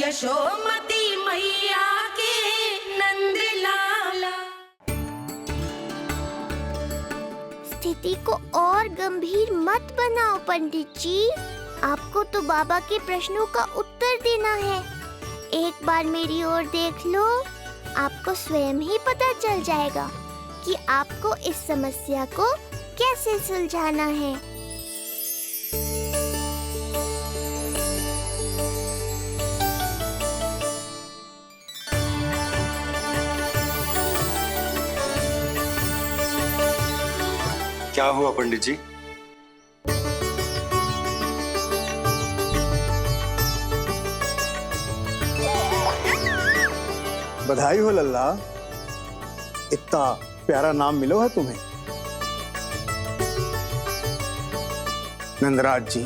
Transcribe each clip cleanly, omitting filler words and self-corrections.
यशोमती मैया के नंद लाला। स्थिति को और गंभीर मत बनाओ पंडित जी। आपको तो बाबा के प्रश्नों का उत्तर देना है। एक बार मेरी ओर देख लो, आपको स्वयं ही पता चल जाएगा कि आपको इस समस्या को कैसे सुलझाना है। क्या हुआ पंडित जी? बधाई हो लल्ला, इतना प्यारा नाम मिलो है तुम्हें। नंदराज जी,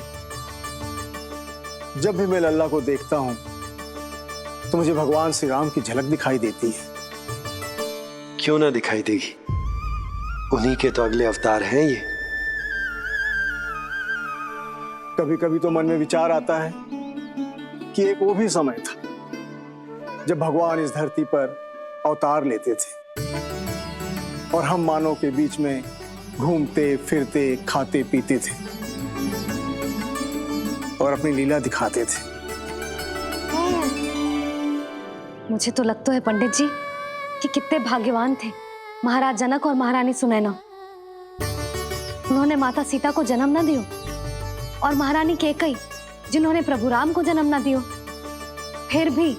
जब भी मैं लल्ला को देखता हूं तो मुझे भगवान श्री राम की झलक दिखाई देती है। क्यों ना दिखाई देगी, उन्हीं के तो अगले अवतार हैं ये। कभी कभी तो मन में विचार आता है कि एक वो भी समय था जब भगवान इस धरती पर अवतार लेते थे और हम मानव के बीच में घूमते फिरते खाते पीते थे और अपनी लीला दिखाते थे। मुझे तो लगता है पंडित जी कि कितने भाग्यवान थे महाराज जनक और महारानी सुनैना। उन्होंने माता सीता को जन्म न दियो और महारानी कैकेयी जिन्होंने प्रभु राम को जन्म न दियो, फिर भी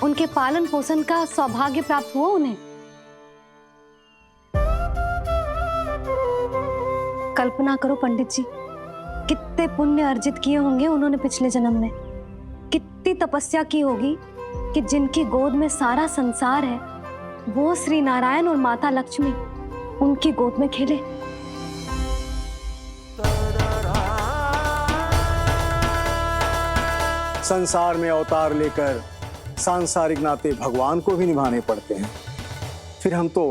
उनके पालन पोषण का सौभाग्य प्राप्त हुआ उन्हें। कल्पना करो पंडित जी, कितने पुण्य अर्जित किए होंगे उन्होंने पिछले जन्म में। कितनी तपस्या की होगी कि जिनकी गोद में सारा संसार है वो श्री नारायण और माता लक्ष्मी उनकी गोद में खेले। संसार में अवतार लेकर सांसारिक नाते भगवान को भी निभाने पड़ते हैं, फिर हम तो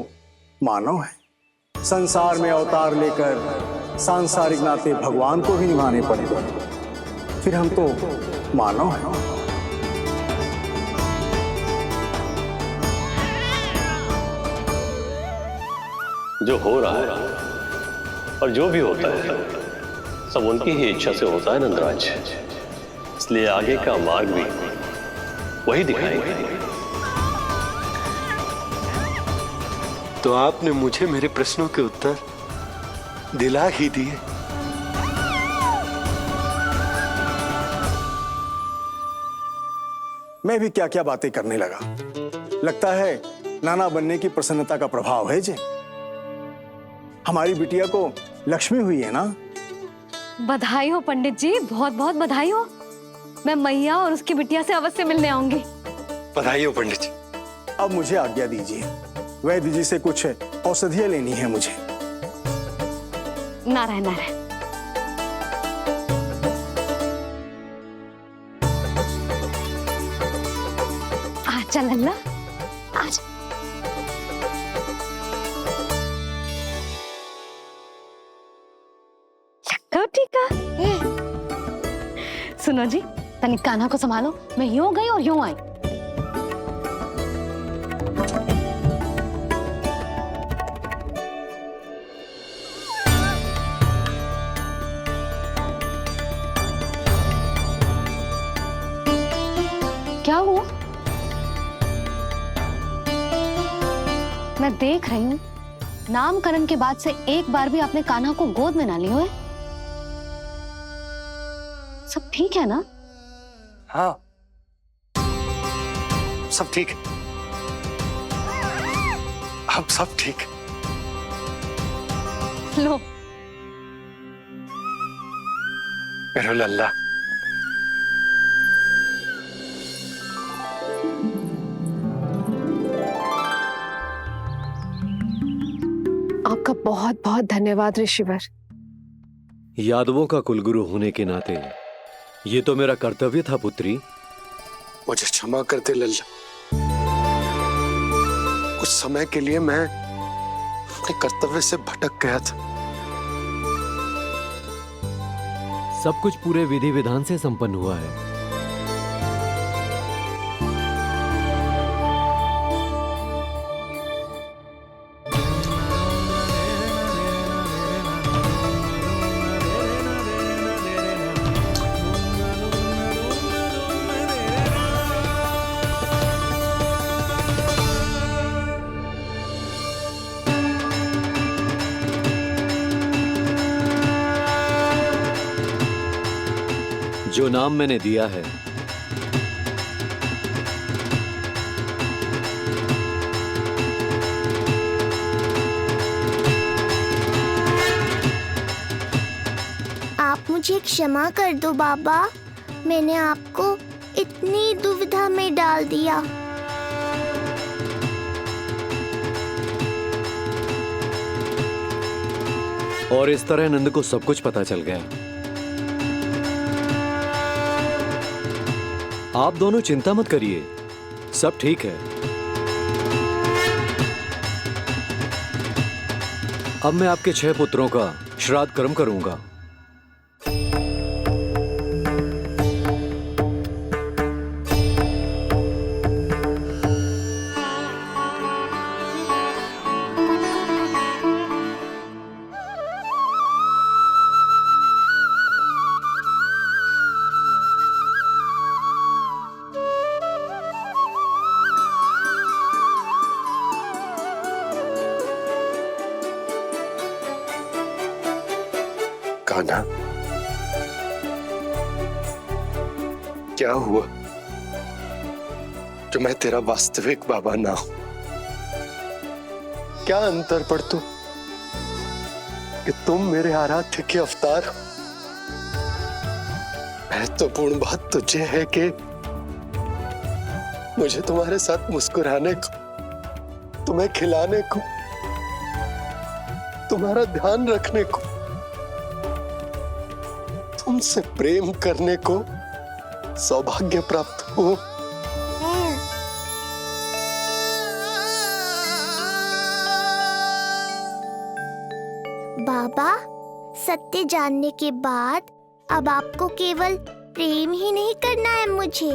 मानव हैं। संसार में अवतार लेकर सांसारिक नाते भगवान को भी निभाने पड़ते हैं, फिर हम तो मानव हैं। जो हो रहा है और जो भी होता है सब उनकी ही इच्छा से होता है नंदराज, इसलिए आगे का मार्ग भी वही दिखाएंगे। तो आपने मुझे मेरे प्रश्नों के उत्तर दिला ही दिए। मैं भी क्या क्या बातें करने लगा। लगता है नाना बनने की प्रसन्नता का प्रभाव है जी। हमारी बिटिया को लक्ष्मी हुई है ना। बधाई हो पंडित जी, बहुत बहुत बधाई हो। मैं मैया और उसकी बिटिया से अवश्य मिलने आऊंगी। बधाई हो पंडित जी। अब मुझे आज्ञा दीजिए, वैद्य जी से कुछ औषधियां लेनी है मुझे। नारायण नारायण। आजा लल्ला, आजा। ठीक है। सुनो जी, तनिक कान्हा को संभालो, मैं यूं गई और यूं आई। क्या हुआ? मैं देख रही हूं नामकरण के बाद से एक बार भी आपने कान्हा को गोद में ना लिया है। सब ठीक है ना? हाँ, सब ठीक है। अब सब ठीक। लो मेरा लल्ला। आपका बहुत बहुत धन्यवाद ऋषिवर। यादवों का कुलगुरु होने के नाते ये तो मेरा कर्तव्य था पुत्री। मुझे क्षमा कर दे लल्ला, कुछ समय के लिए मैं अपने कर्तव्य से भटक गया था। सब कुछ पूरे विधि विधान से संपन्न हुआ है। नाम मैंने दिया है, आप मुझे क्षमा कर दो बाबा, मैंने आपको इतनी दुविधा में डाल दिया। और इस तरह नंद को सब कुछ पता चल गया। आप दोनों चिंता मत करिए, सब ठीक है। अब मैं आपके 6 पुत्रों का श्राद्ध कर्म करूंगा। कान्हा, क्या हुआ जो मैं तेरा वास्तविक बाबा ना हूं? क्या अंतर पड़ तू कि तुम मेरे आराध्य के अवतार हो? महत्वपूर्ण बात तुझे है कि मुझे तुम्हारे साथ मुस्कुराने को, तुम्हें खिलाने को, तुम्हारा ध्यान रखने को, तुमसे प्रेम करने को सौभाग्य प्राप्त हो। बाबा, सत्य जानने के बाद अब आपको केवल प्रेम ही नहीं करना है, मुझे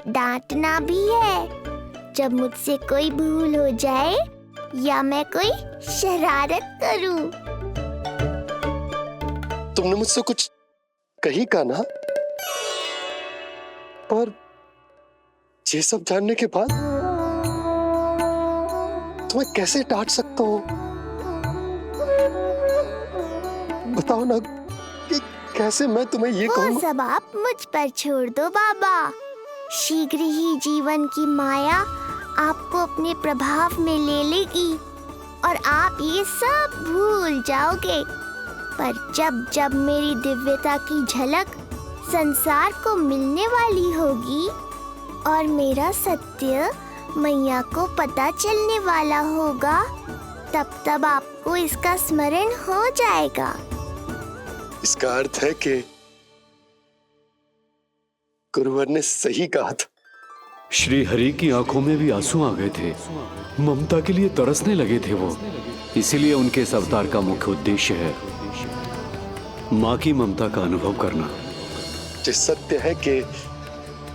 डांटना भी है जब मुझसे कोई भूल हो जाए या मैं कोई शरारत करूं। तुमने मुझसे कुछ कही कान्हा, पर ये सब जानने के बाद तुम्हें कैसे डांट सकता हूं? बताओ ना कि कैसे मैं तुम्हें ये वो कहूं? सब आप मुझ पर छोड़ दो बाबा। शीघ्र ही जीवन की माया आपको अपने प्रभाव में ले लेगी और आप ये सब भूल जाओगे। पर जब जब मेरी दिव्यता की झलक संसार को मिलने वाली होगी और मेरा सत्य मैया को पता चलने वाला होगा, तब तब आपको इसका स्मरण हो जाएगा। इसका अर्थ है कि गुरुवर ने सही कहा था। श्री हरि की आंखों में भी आंसू आ गए थे, ममता के लिए तरसने लगे थे वो। इसीलिए उनके इस अवतार का मुख्य उद्देश्य है माँ की ममता का अनुभव करना। जो सत्य है कि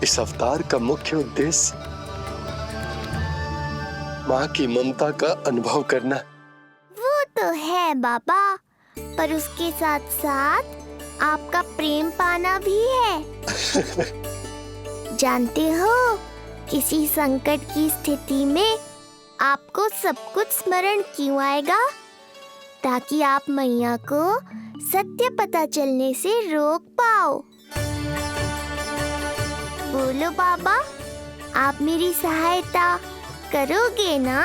इस अवतार का मुख्य उद्देश्य माँ की ममता का अनुभव करना। वो तो है बाबा, पर उसके साथ साथ आपका प्रेम पाना भी है। जानते हो, किसी संकट की स्थिति में आपको सब कुछ स्मरण क्यों आएगा? ताकि आप मैया को सत्य पता चलने से रोक पाओ। बोलो बाबा, आप मेरी सहायता करोगे ना?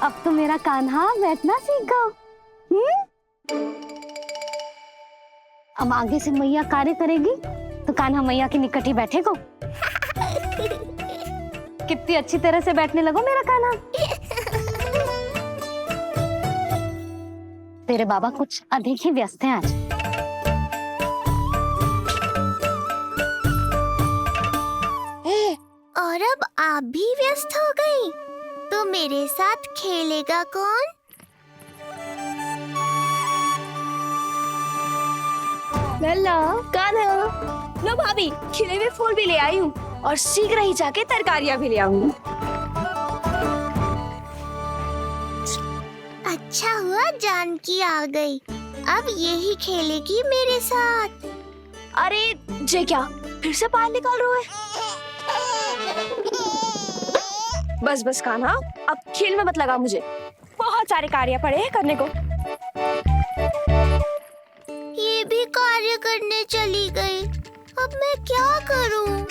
अब तो मेरा कान्हा बैठना सीख गया। अब आगे से मैया कार्य करेगी तो कान्हा मैया के निकट ही बैठेगा। कितनी अच्छी तरह से बैठने लगो मेरा कान्हा। तेरे बाबा कुछ अधिक ही व्यस्त हैं आज। और अब आप भी व्यस्त हो गई, तो मेरे साथ खेलेगा कौन? लल्ला कान्हा, लो भाभी, खिले हुए फूल भी ले आई हूँ और शीघ्र ही जाके तरकारियाँ भी ले आऊंगी। अच्छा हुआ जानकी आ गई, अब यही खेलेगी मेरे साथ। अरे जे क्या, फिर से पायल निकाल रहे हो? बस बस कान्हा, अब खेल में मत लगा मुझे, बहुत सारे कार्य पड़े हैं करने को। ये भी कार्य करने चली गई, अब मैं क्या करूं?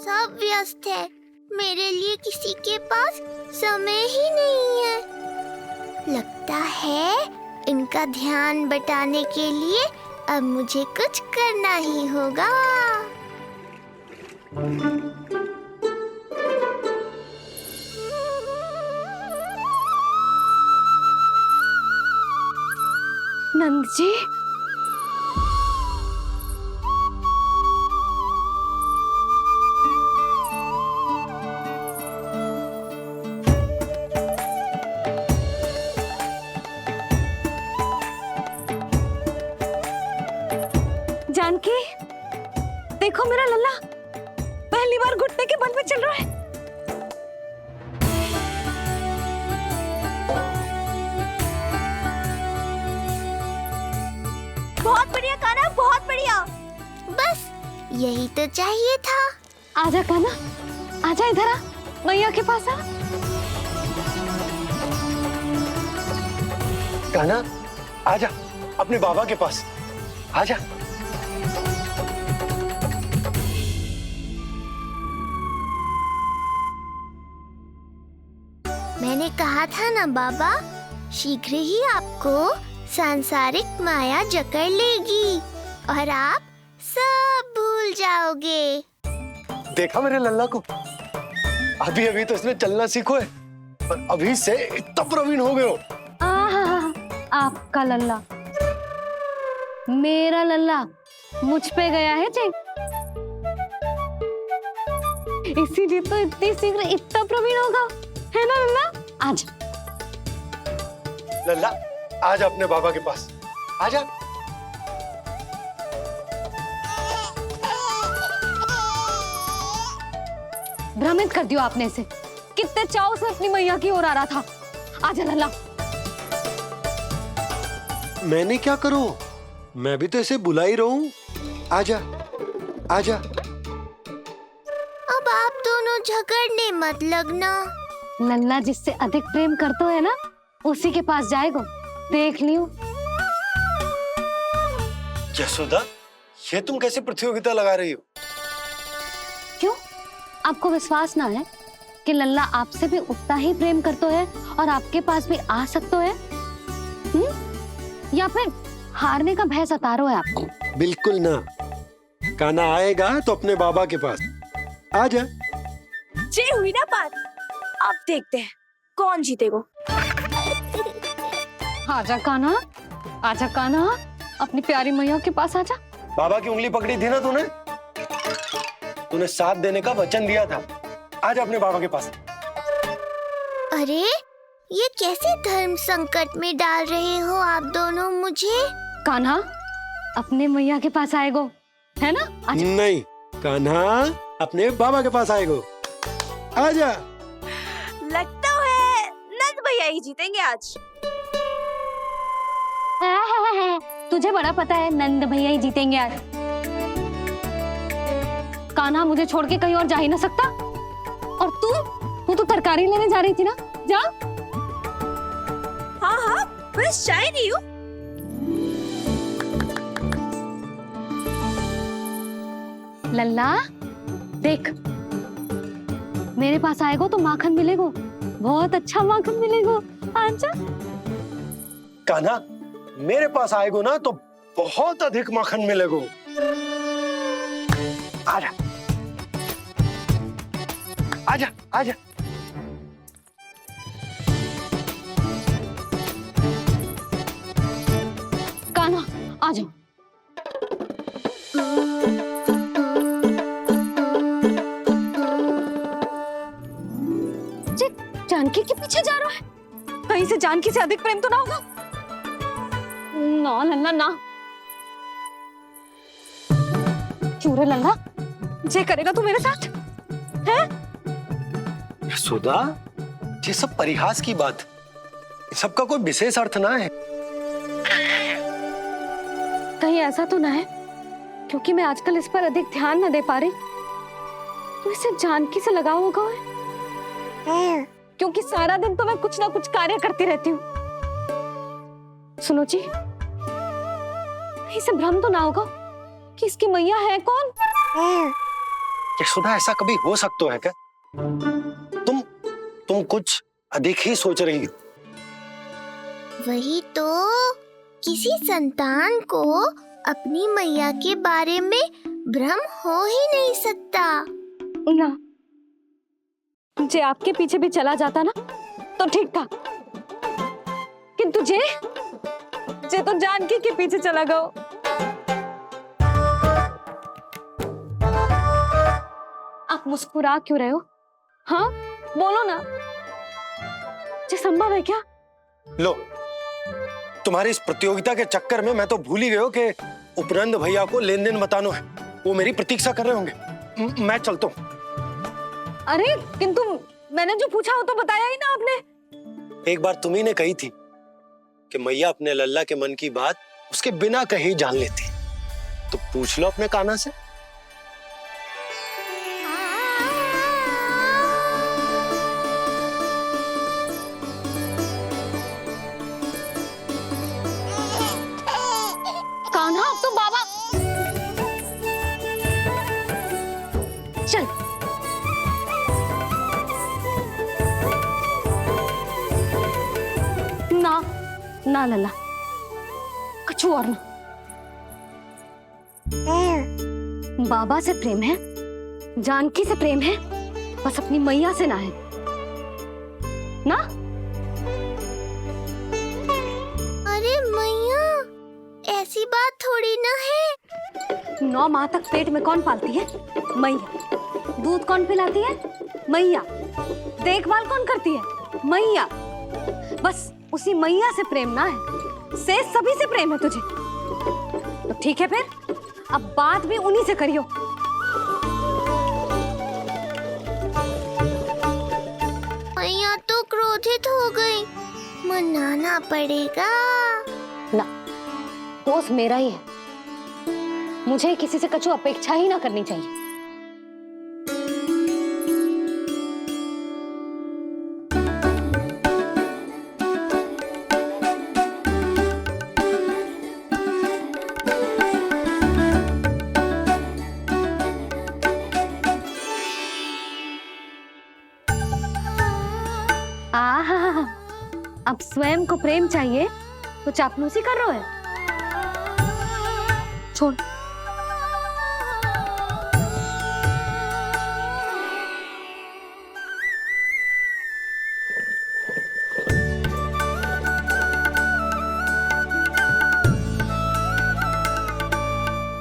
सब व्यस्त है, मेरे लिए किसी के पास समय ही नहीं है। लगता है इनका ध्यान बटाने के लिए अब मुझे कुछ करना ही होगा। नंद जी, जानकी, देखो मेरा लल्ला पहली बार घुटने के बल पे चल रहा है। बहुत बढ़िया कान्हा, बहुत बढ़िया। बस यही तो चाहिए था। आजा कान्हा, आजा इधर आ, मैया के पास आ। कान्हा, आजा अपने बाबा के पास, आजा। मैंने कहा था ना बाबा, शीघ्र ही आपको सांसारिक माया जकड़ लेगी और आप सब भूल जाओगे। देखा मेरे लल्ला को, अभी अभी तो इसने चलना सीखो है और अभी से इतना प्रवीण हो गए हो। आपका लल्ला, मेरा लल्ला मुझ पे गया है जी, इसीलिए तो इतनी शीघ्र इतना प्रवीण होगा, है ना लल्ला? आज लल्ला, आजा अपने बाबा के पास, आजा। भ्रमित कर दियो आपने इसे, कितने चाव से अपनी मैया की ओर आ रहा था। आजा लल्ला। मैंने क्या करूं? मैं भी तो इसे बुला ही रहा हूं। आजा, आजा। अब आप दोनों झगड़ने मत लगना। लल्ला जिससे अधिक प्रेम करते है ना, उसी के पास जाएगा, देख लियो। यशोदा, ये तुम कैसे प्रतियोगिता लगा रही हो? क्यों? आपको विश्वास ना है कि लल्ला आपसे भी उतना ही प्रेम करता है और आपके पास भी आ सकता है? या फिर हारने का भय सता रहा है आपको? बिल्कुल ना। कान्हा आएगा तो अपने बाबा के पास। आजा। जे हुई ना बात, अब देखते हैं कौन जीतेगा। आजा कान्हा, आजा कान्हा, अपनी प्यारी मैया के पास आजा। बाबा की उंगली पकड़ी थी ना तूने? तूने साथ देने का वचन दिया था। आजा अपने बाबा के पास। अरे ये कैसे धर्म संकट में डाल रहे हो आप दोनों मुझे? कान्हा अपने मैया के पास आएगो, है ना? आजा। नहीं, कान्हा अपने बाबा के पास आएगो। आजा। लगता है नंद भैया ही जीतेंगे आज। तुझे बड़ा पता है नंद भैया ही जीतेंगे आज। कान्हा मुझे छोड़ के कहीं और जा ही ना सकता। और तू तो तरकारी लेने जा रही थी ना, जा। हाँ हाँ, बस जा ही रही हूँ। लल्ला देख, मेरे पास आएगा तो माखन मिलेगा, बहुत अच्छा माखन मिलेगा। आजा। कान्हा, मेरे पास आएगो ना तो बहुत अधिक माखन मिलेगो। आजा, आजा, आजा। कान्हा आ जाओ। जानकी के पीछे जा रहा है? कहीं से जानकी से अधिक प्रेम तो ना होगा? ना लल्ला ना। क्यों रे लल्ला, जे करेगा तू मेरे साथ है? यशोदा, ये सब परिहास की बात, सबका कोई विशेष अर्थ ना है। कहीं ऐसा तो ना है क्योंकि मैं आजकल इस पर अधिक ध्यान न दे पा रही तो इसे जानकी से लगाव होगा है? क्योंकि सारा दिन तो मैं कुछ ना कुछ कार्य करती रहती हूँ। सुनो जी, इसे भ्रम तो ना होगा कि इसकी मैया है कौन? यशोदा, ऐसा कभी हो सकता है क्या? तुम कुछ अधिक ही सोच रही हो। वही तो, किसी संतान को अपनी मैया के बारे में भ्रम हो ही नहीं सकता। ना, जे आपके पीछे भी चला जाता ना तो ठीक था, किंतु जे तो जानकी के पीछे चला गया। आप मुस्कुरा क्यों रहे हो? हाँ बोलो ना, ये संभव है क्या? लो, तुम्हारी इस प्रतियोगिता के चक्कर में मैं तो भूल ही गया कि उपनंद भैया को लेन देन बताना है। वो मेरी प्रतीक्षा कर रहे होंगे। मैं चलता हूँ। अरे किंतु मैंने जो पूछा वो तो बताया ही ना आपने। एक बार तुम्ही ने कही थी कि मैया अपने लल्ला के मन की बात उसके बिना कहीं जान लेती, तो पूछ लो अपने कान्हा से। कान्हा, अब तो बाबा चल। ना ना लल्ला, कछु और ना। बाबा से प्रेम है, जानकी से प्रेम है, बस अपनी मैया से ना है ना। अरे मैया, ऐसी बात थोड़ी ना है। 9 माह तक पेट में कौन पालती है? मैया। दूध कौन पिलाती है? मैया। देखभाल कौन करती है? मैया। बस उसी मैया से प्रेम ना है, से सभी से प्रेम है तुझे। तो ठीक है फिर, अब बात भी उन्हीं से करियो। मैया तो क्रोधित हो गई, मनाना पड़ेगा। ना, दोस्त मेरा ही है, मुझे किसी से कछु अपेक्षा ही ना करनी चाहिए। आहा, अब स्वयं को प्रेम चाहिए तो चापलूसी कर रहे हो? छोड़।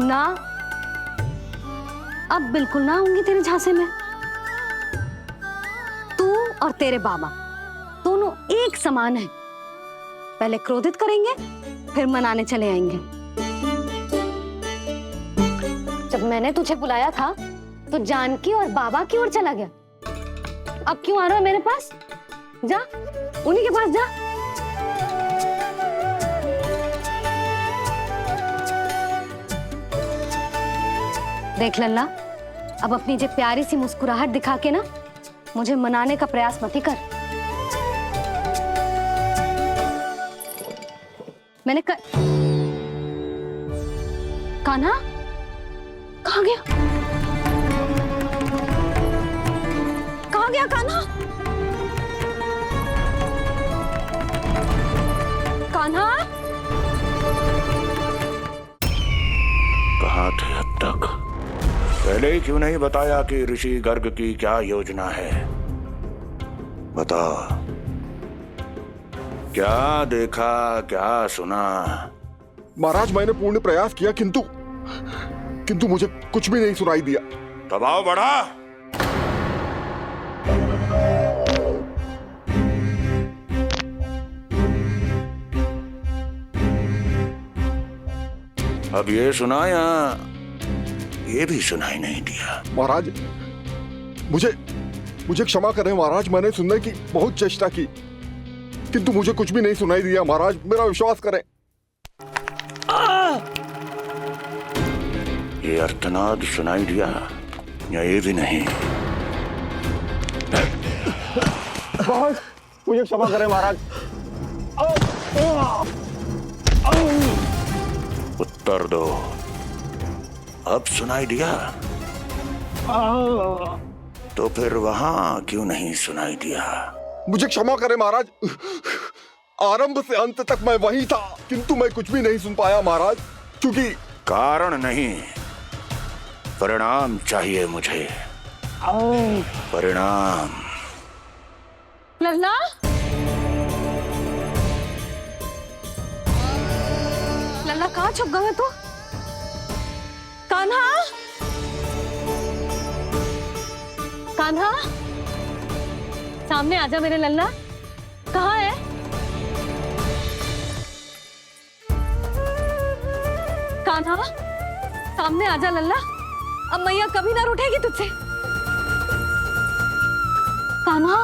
ना, अब बिल्कुल ना आऊंगी तेरे झांसे में। तू और तेरे बाबा दोनों एक समान हैं। पहले क्रोधित करेंगे, फिर मनाने चले आएंगे। जब मैंने तुझे बुलाया था तो जानकी और बाबा की ओर चला गया। अब क्यों आ रहा है मेरे पास? जा, उन्हीं के पास जा। देख लल्ला, अब अपनी जे प्यारी सी मुस्कुराहट दिखा के ना मुझे मनाने का प्रयास मत ही कर। मैंने कान्हा कहाँ गया? कहाँ गया कान्हा? कान्हा, कहाँ थे अब तक? पहले ही क्यों नहीं बताया कि ऋषि गर्ग की क्या योजना है? बता, क्या देखा, क्या सुना? महाराज, मैंने पूर्ण प्रयास किया किंतु मुझे कुछ भी नहीं सुनाई दिया। दबाव बढ़ा। अब ये सुना या ये भी सुनाई नहीं दिया? महाराज, मुझे क्षमा करें महाराज, मैंने सुनने की बहुत चेष्टा की किंतु मुझे कुछ भी नहीं सुनाई दिया। महाराज मेरा विश्वास करें। ये अर्थनाद सुनाई दिया या ये भी नहीं? मुझे क्षमा करें महाराज। उत्तर दो, अब सुनाई दिया? तो फिर वहां क्यों नहीं सुनाई दिया? मुझे क्षमा करें महाराज, आरंभ से अंत तक मैं वही था किंतु मैं कुछ भी नहीं सुन पाया महाराज, क्योंकि कारण नहीं, परिणाम चाहिए मुझे। परिणाम। लल्ला, लल्ला कहाँ छुप गए तू? कान्हा, कान्हा, सामने आजा मेरे लल्ला। कहाँ है? कान्हा, सामने आजा लल्ला। अब मैया कभी ना रूठेगी तुझसे। कान्हा,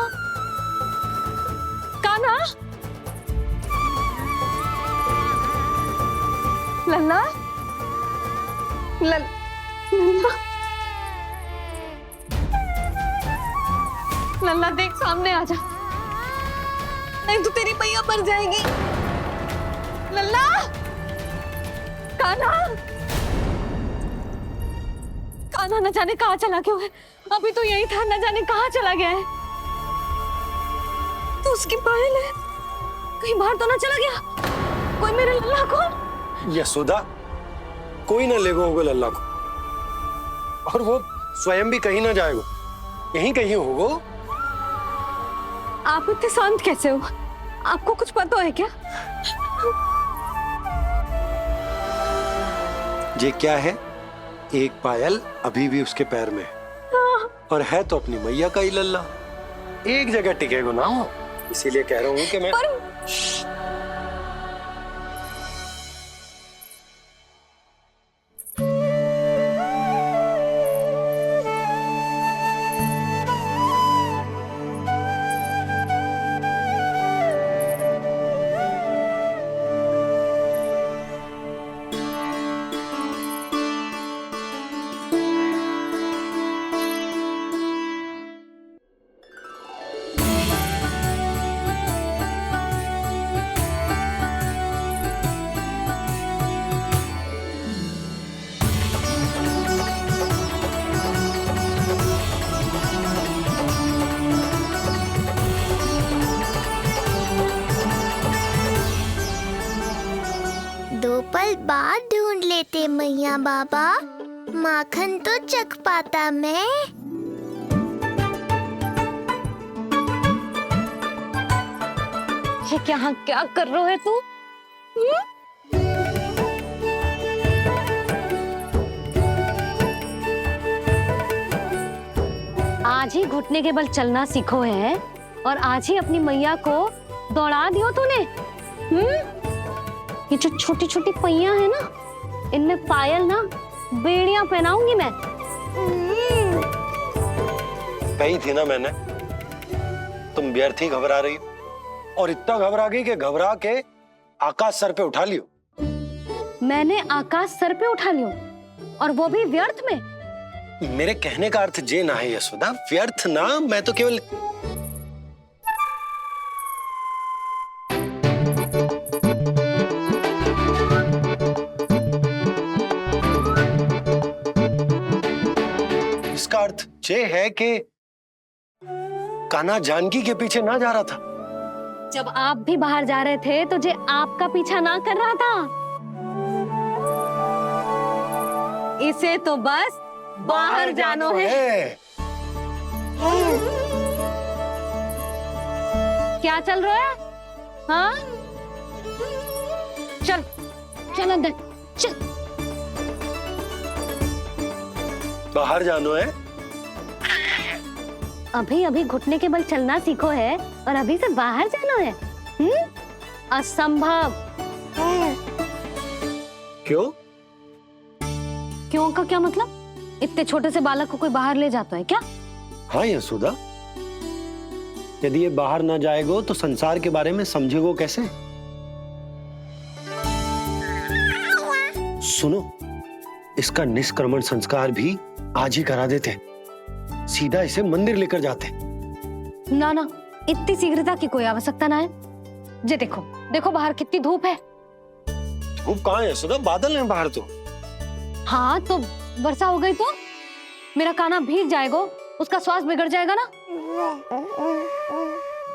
कान्हा, लल्ला, लल्ला, लल्ला देख सामने आ जा, नहीं तो तेरी मैया मर जाएगी। लल्ला, कान्हा, कान्हा न जाने कहाँ चला क्यों है, अभी तो यही था, न जाने कहाँ चला गया है। तो उसकी पायल है, कहीं बाहर तो ना चला गया कोई मेरे लल्ला को? यशोदा, कोई ना लेगा होगा लल्ला को, और वो स्वयं भी कहीं ना जाएगा, यहीं कहीं होगा। आप इतने शांत कैसे हो? आपको कुछ पता है क्या? ये क्या है? एक पायल अभी भी उसके पैर में है, और है तो अपनी मैया का ही लल्ला, एक जगह टिकेगा ना हो, इसीलिए कह रहा हूँ कि मैं दो पल बाद ढूंढ लेते मैया बाबा, माखन तो चख पाता मैं। ये क्या कर रहे है तू? आज ही घुटने के बल चलना सीखो है और आज ही अपनी मैया को दौड़ा दियो तूने। ये जो छोटी छोटी पैया है ना, इनमें पायल ना बेड़ियां पहनाऊंगी मैं। कही थी ना मैंने, तुम व्यर्थ ही घबरा रही हो, और इतना घबरा गई कि घबरा के आकाश सर पे उठा लियो। मैंने आकाश सर पे उठा लियो, और वो भी व्यर्थ में? मेरे कहने का अर्थ जे ना है यशोदा, व्यर्थ ना, मैं तो केवल इसका अर्थ ये है कि कान्हा जानकी के पीछे ना जा रहा था। जब आप भी बाहर जा रहे थे तो जे आपका पीछा ना कर रहा था। इसे तो बस बाहर जानो है। क्या चल रहा है? हाँ, चल चल अंदर चल। बाहर जानो है? अभी अभी घुटने के बल चलना सीखो है और अभी से बाहर जाना है? असंभव। क्यों? क्यों का क्या मतलब? इतने छोटे से बालक को कोई बाहर ले जाता है क्या? हाँ यशोदा, यदि ये बाहर ना जाएगो तो संसार के बारे में समझेगो कैसे? सुनो, इसका निष्क्रमण संस्कार भी आज ही करा देते, सीधा इसे मंदिर लेकर जाते। ना ना, इतनी शीघ्रता की कोई आवश्यकता ना है। जे देखो देखो बाहर कितनी धूप है। धूप कहाँ है यशोदा, बादल हैं बाहर तो। हाँ तो वर्षा हो गई तो मेरा कान्हा भीग जाएगा, उसका स्वास्थ्य बिगड़ जाएगा ना।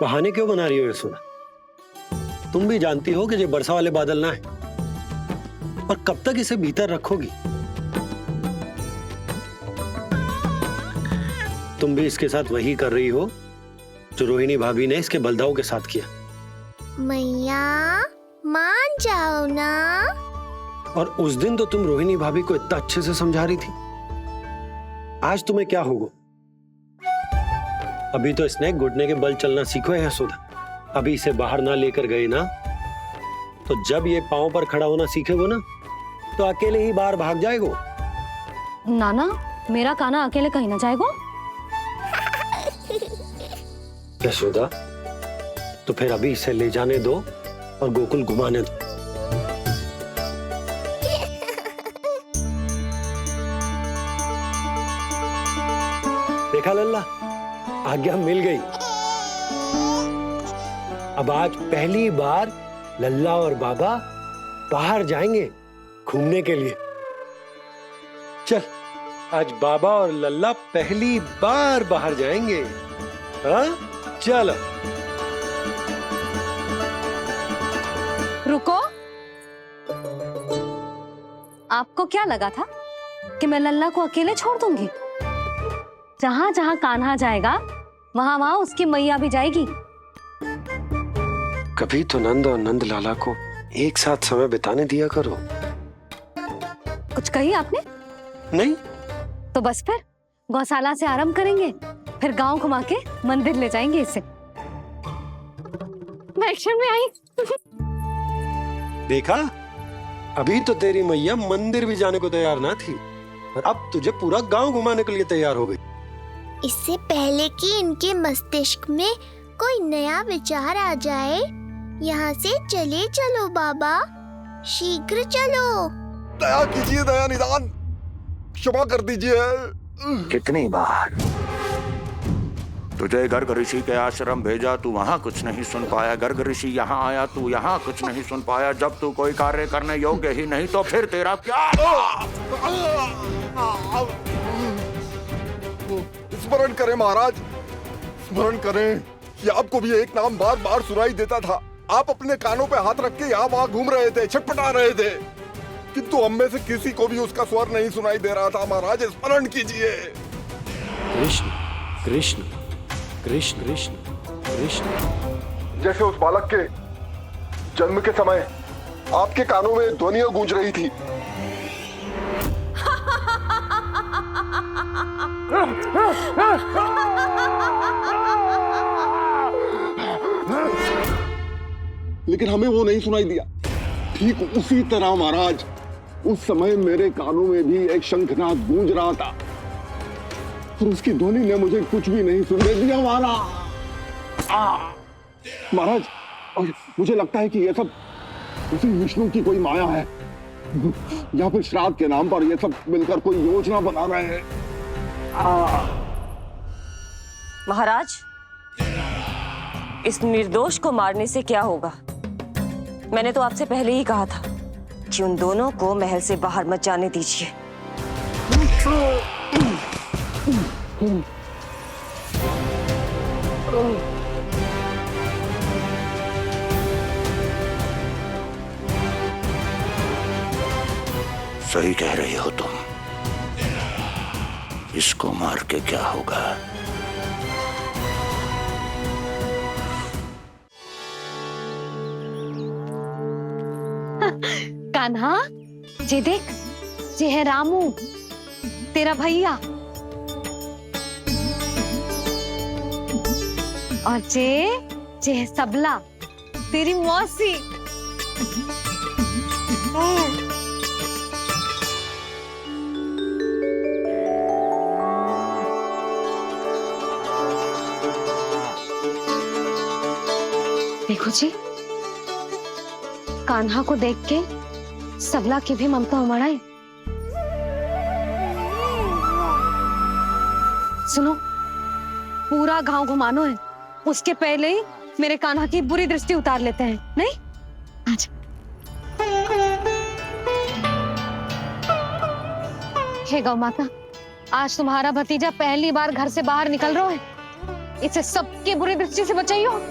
बहाने क्यों बना रही हो यशोदा? तुम भी जानती हो कि ये वर्षा वाले बादल ना है, और कब तक इसे भीतर रखोगी? तुम भी इसके साथ वही कर रही हो जो रोहिणी भाभी ने इसके बलदाऊ के साथ किया। मैया मान जाओ ना। और उस दिन तो तुम रोहिणी भाभी को इतना अच्छे से समझा रही थी, आज तुम्हें क्या होगा? अभी तो इसने घुटने के बल चलना सीखो है यशोदा। अभी इसे बाहर ना लेकर गए ना, तो जब ये पांव पर खड़ा होना सीखेगो ना, तो अकेले ही बाहर भाग जाएगो। नाना, मेरा कान्हा अकेले कहीं ना जाएगा। यशोदा, तो फिर अभी इसे ले जाने दो और गोकुल घुमाने दो। देखा लल्ला, आज्ञा मिल गई। अब आज पहली बार लल्ला और बाबा बाहर जाएंगे घूमने के लिए। चल, आज बाबा और लल्ला पहली बार बाहर जाएंगे। हाँ चलो। रुको, आपको क्या लगा था कि मैं लल्ला को अकेले छोड़ दूंगी? जहां जहां कान्हा जाएगा वहां वहां उसकी मैया भी जाएगी। कभी तो नंद और नंद लाला को एक साथ समय बिताने दिया करो। कुछ कही आपने? नहीं तो बस फिर गौशाला से आरंभ करेंगे, फिर गांव घुमा के मंदिर ले जाएंगे इसे। मैं एक्शन में आई। देखा, अभी तो तेरी मैया मंदिर भी जाने को तैयार ना थी, और अब तुझे पूरा गांव घुमाने के लिए तैयार हो गई। इससे पहले कि इनके मस्तिष्क में कोई नया विचार आ जाए, यहाँ से चले चलो बाबा, शीघ्र चलो। दया कीजिए, दया निदान, क्षमा कर दीजिए। कितनी बार तुझे गर्ग ऋषि के आश्रम भेजा, तू वहां कुछ नहीं सुन पाया। गर्ग ऋषि यहाँ आया, तू यहाँ कुछ नहीं सुन पाया। जब तू कोई कार्य करने योग्य ही नहीं, तो फिर तेरा क्या? स्मरण करें महाराज, स्मरण करें कि आपको भी एक नाम बार बार सुनाई देता था। आप अपने कानों पे हाथ रख के यहाँ वहां घूम रहे थे, छटपटा रहे थे, किंतु हम में से किसी को भी उसका स्वर नहीं सुनाई दे रहा था। महाराज स्मरण कीजिए। कृष्ण कृष्ण कृष्ण कृष्ण कृष्ण। जैसे उस बालक के जन्म के समय आपके कानों में ध्वनियां गूंज रही थी। लेकिन हमें वो नहीं सुनाई दिया। ठीक उसी तरह महाराज, उस समय मेरे कानों में भी एक शंखनाद गूंज रहा था, और उसकी ध्वनि ने मुझे कुछ भी नहीं सुनने दिया। महाराज, और मुझे लगता है कि यह सब उसी विष्णु की कोई माया है, या फिर श्राद्ध के नाम पर ये सब मिलकर कोई योजना बना रहे हैं। महाराज, इस निर्दोष को मारने से क्या होगा? मैंने तो आपसे पहले ही कहा था कि उन दोनों को महल से बाहर मत जाने दीजिए। सही कह रही हो तुम। इसको मार के क्या होगा? कान्हा, जे देख, जे है रामू, तेरा भैया, और जे है सबला, तेरी मौसी। देखो जी, कान्हा को देख के सबला की भी ममता उमड़ आई। सुनो, पूरा गांव घुमानो है, उसके पहले ही मेरे कान्हा की बुरी दृष्टि उतार लेते हैं, नहीं? अच्छा। हे गौ माता, आज तुम्हारा भतीजा पहली बार घर से बाहर निकल रहा है, इसे सबकी बुरी दृष्टि से बचाइयो।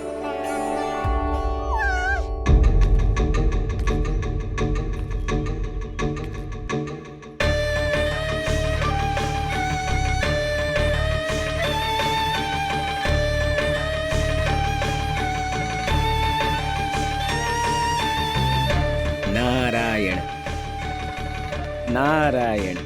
नारायण नारायण।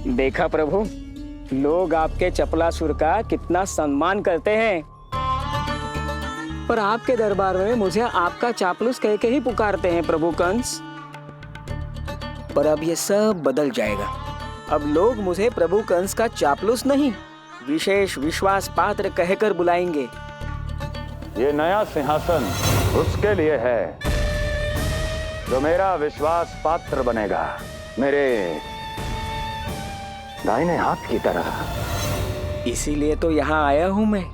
देखा प्रभु, लोग आपके चपलासुर का कितना सम्मान करते हैं, पर आपके दरबार में मुझे आपका चापलूस कह के ही पुकारते हैं प्रभु कंस। पर अब ये सब बदल जाएगा। अब लोग मुझे प्रभु कंस का चापलूस नहीं, विशेष विश्वास पात्र कहकर बुलाएंगे। ये नया सिंहासन उसके लिए है जो मेरा विश्वास पात्र बनेगा, मेरे दाहिने हाथ की तरह। इसीलिए तो यहाँ आया हूं मैं,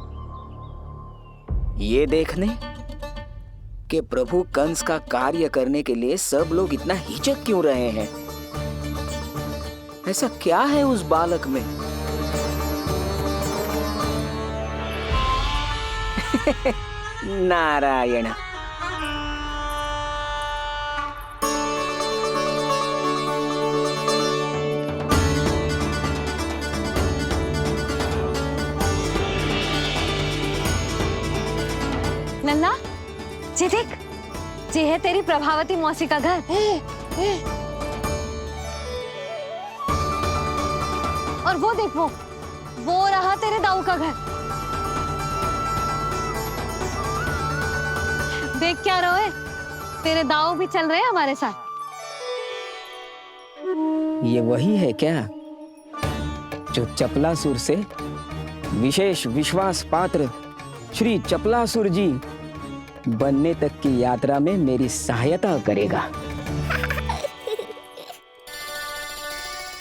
ये देखने कि प्रभु कंस का कार्य करने के लिए सब लोग इतना हिचक क्यों रहे हैं। ऐसा क्या है उस बालक में? नारायण। नन्ना, जी देख, जी है तेरी प्रभावती मौसी का घर। और वो देख, वो रहा तेरे दाऊ का घर। देख क्या रहे, तेरे दाऊ भी चल रहे हैं हमारे साथ। ये वही है क्या जो चपलासुर से विशेष विश्वास पात्र श्री चपलासुर जी बनने तक की यात्रा में मेरी सहायता करेगा?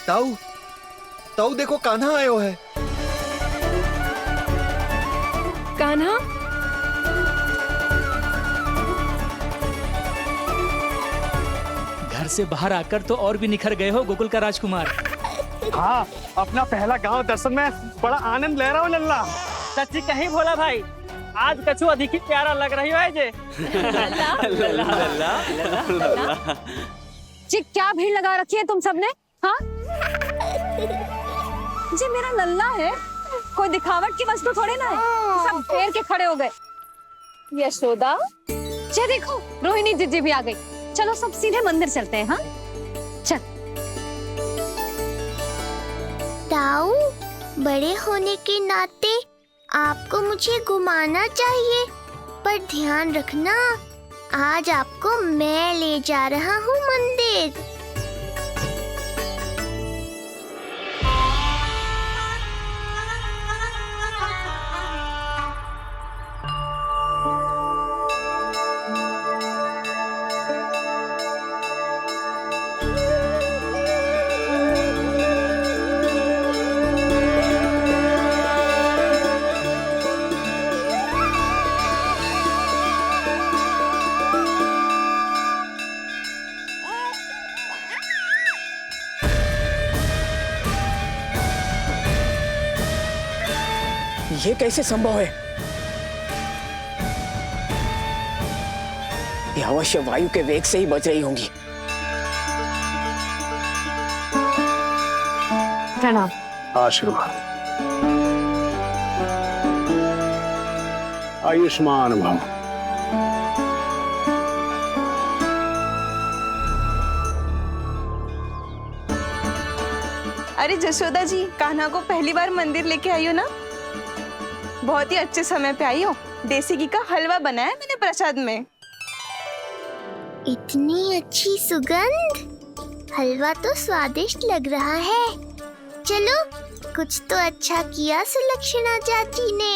ताऊ, ताऊ देखो, कान्हा आयो है। कान्हा, घर से बाहर आकर तो और भी निखर गए हो गोकुल का राजकुमार। हाँ, अपना पहला गांव दर्शन में बड़ा आनंद ले रहा हूँ लल्ला। सच्ची कहीं भोला भाई, आज कछु अधिक ही प्यारा लग रही है जे। जी क्या भीड़ लगा रखी है तुम सबने? हाँ जी, मेरा लल्ला है, कोई दिखावट की वस्तु थोड़ी ना है। सब घेर के खड़े हो गए। यशोदा, जी देखो, रोहिणी जीजी भी आ गई। चलो सब सीधे मंदिर चलते हैं। हाँ चल। ताऊ, बड़े होने के नाते आपको मुझे घुमाना चाहिए, पर ध्यान रखना, आज आपको मैं ले जा रहा हूँ मंदिर। ये कैसे संभव है? ये अवश्य वायु के वेग से ही बच रही होंगी। प्रणाम। आशीर्वाद। आयुष्मान भव। अरे जशोदा जी, कान्हा को पहली बार मंदिर लेके आई हो ना? बहुत ही अच्छे समय पे आई हो। देसी घी का हलवा बनाया मैंने प्रसाद में। इतनी अच्छी सुगंध, हलवा तो स्वादिष्ट लग रहा है। चलो, कुछ तो अच्छा किया सुलक्षणा चाची ने।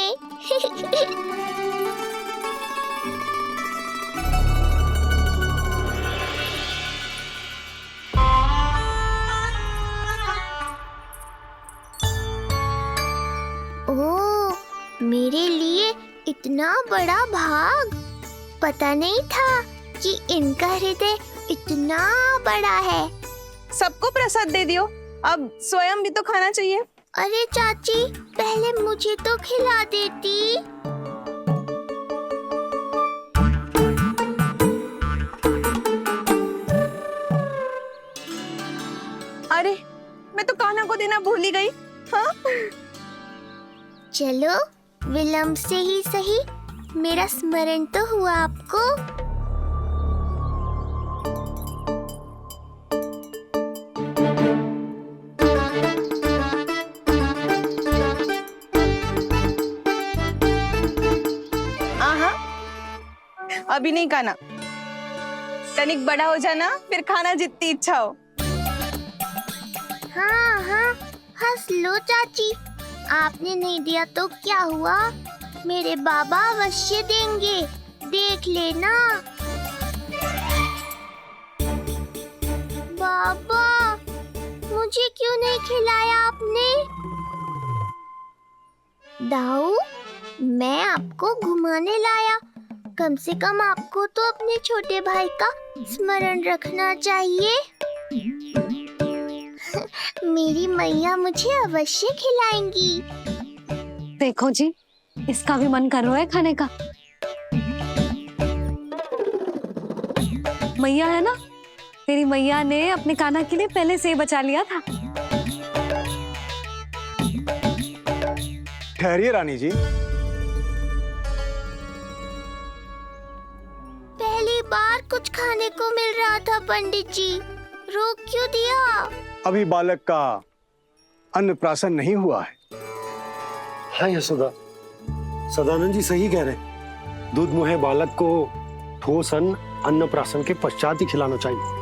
ओह, मेरे लिए इतना बड़ा भाग। पता नहीं था कि इनका हृदय इतना बड़ा है। सबको प्रसाद दे दियो, अब स्वयं भी तो खाना चाहिए। अरे चाची, पहले मुझे तो खिला देती। अरे, मैं तो कान्हा को देना भूल ही गई। हाँ? चलो, विलंब से ही सही, मेरा स्मरण तो हुआ आपको। अभी नहीं खाना, तनिक बड़ा हो जाना, फिर खाना जितनी इच्छा हो। हाँ हाँ, हंस लो चाची। आपने नहीं दिया तो क्या हुआ, मेरे बाबा अवश्य देंगे, देख लेना। बाबा, मुझे क्यों नहीं खिलाया आपने? दाऊ, मैं आपको घुमाने लाया, कम से कम आपको तो अपने छोटे भाई का स्मरण रखना चाहिए। मेरी मैया मुझे अवश्य खिलाएंगी। देखो जी, इसका भी मन कर रहा है खाने का। मैया है ना, तेरी मैया ने अपने कान्हा के लिए पहले से ही बचा लिया था। ठहरिए रानी जी। पहली बार कुछ खाने को मिल रहा था पंडित जी, रोक क्यों दिया? अभी बालक का अन्नप्राशन नहीं हुआ है। हाँ यशोदा, सदानंद जी सही कह रहे। दूध मुहे बालक को ठोस अन्नप्राशन के पश्चात ही खिलाना चाहिए।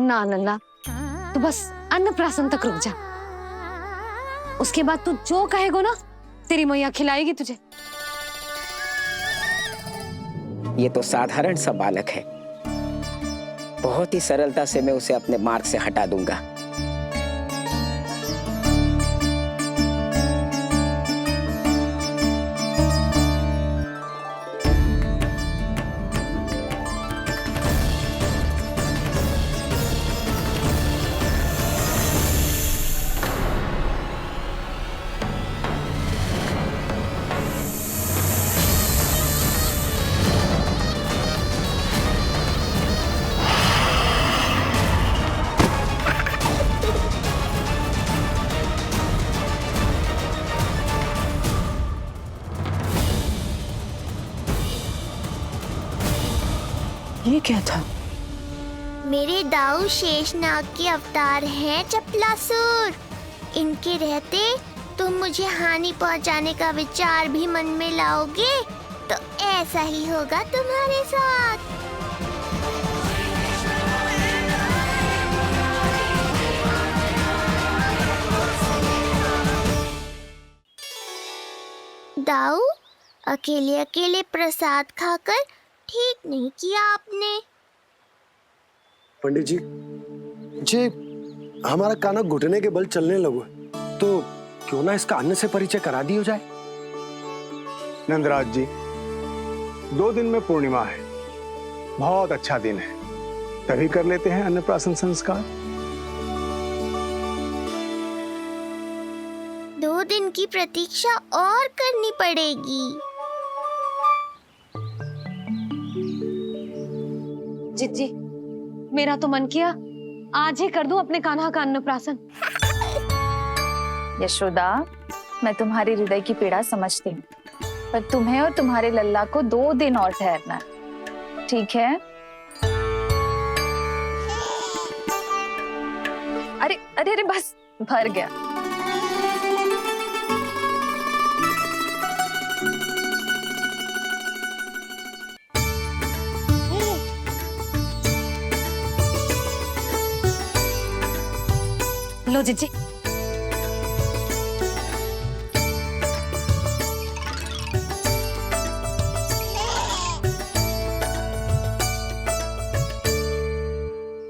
ना लल्ला, तू बस अन्नप्राशन तक रुक जा, उसके बाद तू जो कहेगो ना, तेरी मैया खिलाएगी तुझे। ये तो साधारण सा बालक है, बहुत ही सरलता से मैं उसे अपने मार्ग से हटा दूंगा। ये क्या था? मेरे दाऊ शेषनाग के अवतार हैं चपलासुर। इनके रहते तुम मुझे हानि पहुंचाने का विचार भी मन में लाओगे तो ऐसा ही होगा तुम्हारे साथ। दाऊ, अकेले अकेले प्रसाद खाकर ठीक नहीं किया आपने। पंडित जी, जे हमारा कान्हा घुटने के बल चलने लगो तो क्यों ना इसका अन्न से परिचय करा दिया जाए। नंदराज जी, 2 दिन में पूर्णिमा है, बहुत अच्छा दिन है, तभी कर लेते हैं अन्नप्राशन संस्कार। 2 दिन की प्रतीक्षा और करनी पड़ेगी। जिज्जी, मेरा तो मन किया आज ही कर दूं अपने कान्हा का अन्नप्राशन। यशोदा, मैं तुम्हारी हृदय की पीड़ा समझती हूँ, पर तुम्हें और तुम्हारे लल्ला को 2 दिन और ठहरना है, ठीक है? अरे अरे अरे बस भर गया। लो जीजी।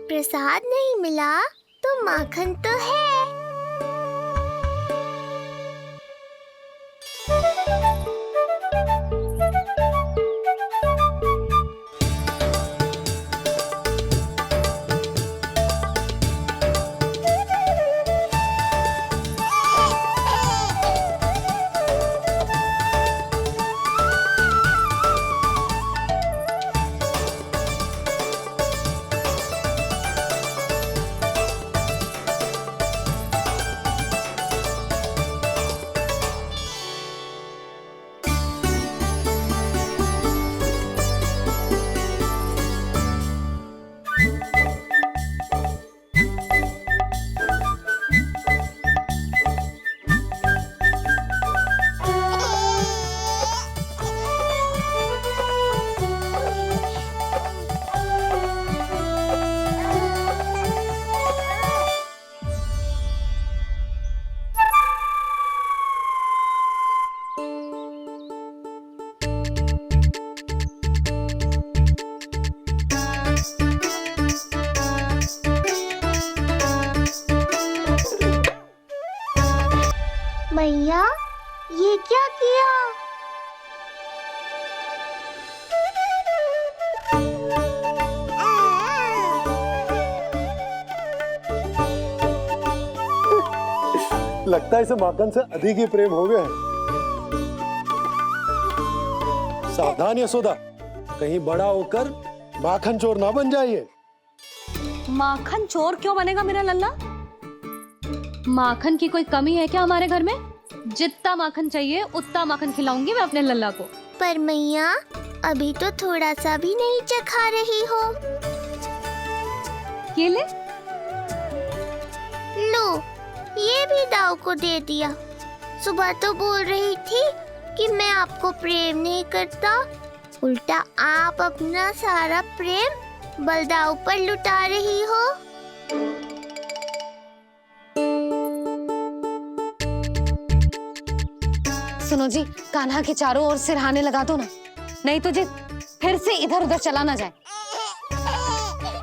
प्रसाद नहीं मिला तो माखन तो है। मैया, ये क्या किया? लगता है इसे माखन से अधिक ही प्रेम हो गया है। सावधान यशोदा, कहीं बड़ा होकर माखन चोर ना बन जाइए। माखन चोर क्यों बनेगा मेरा लल्ला? माखन की कोई कमी है क्या हमारे घर में? जितना माखन चाहिए उतना माखन खिलाऊंगी मैं अपने लल्ला को। पर मैया, अभी तो थोड़ा सा भी नहीं चखा रही हो। ये ले। लो, ये भी दाऊ को दे दिया। सुबह तो बोल रही थी कि मैं आपको प्रेम नहीं करता, उल्टा आप अपना सारा प्रेम बलदाऊ पर लुटा रही हो। सुनो जी, कान्हा के चारों ओर सिरहाने लगा दो ना, नहीं तो जी फिर से इधर उधर चला ना जाए।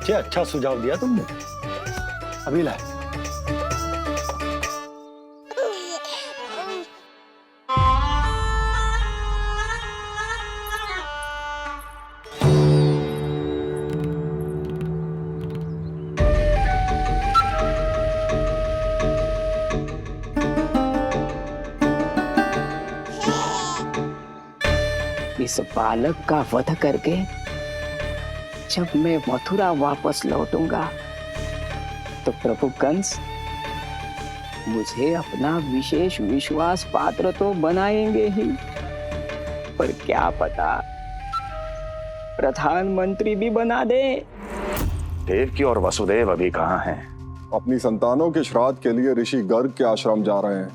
क्या अच्छा सुझाव दिया तुमने। अभी ला। इस बालक का वध करके जब मैं मथुरा वापस लौटूंगा तो प्रभु कंस मुझे अपना विशेष विश्वास पात्र तो बनाएंगे ही, पर क्या पता प्रधानमंत्री भी बना दे। देवकी और वसुदेव अभी कहाँ हैं? अपनी संतानों के श्राद्ध के लिए ऋषि गर्ग के आश्रम जा रहे हैं।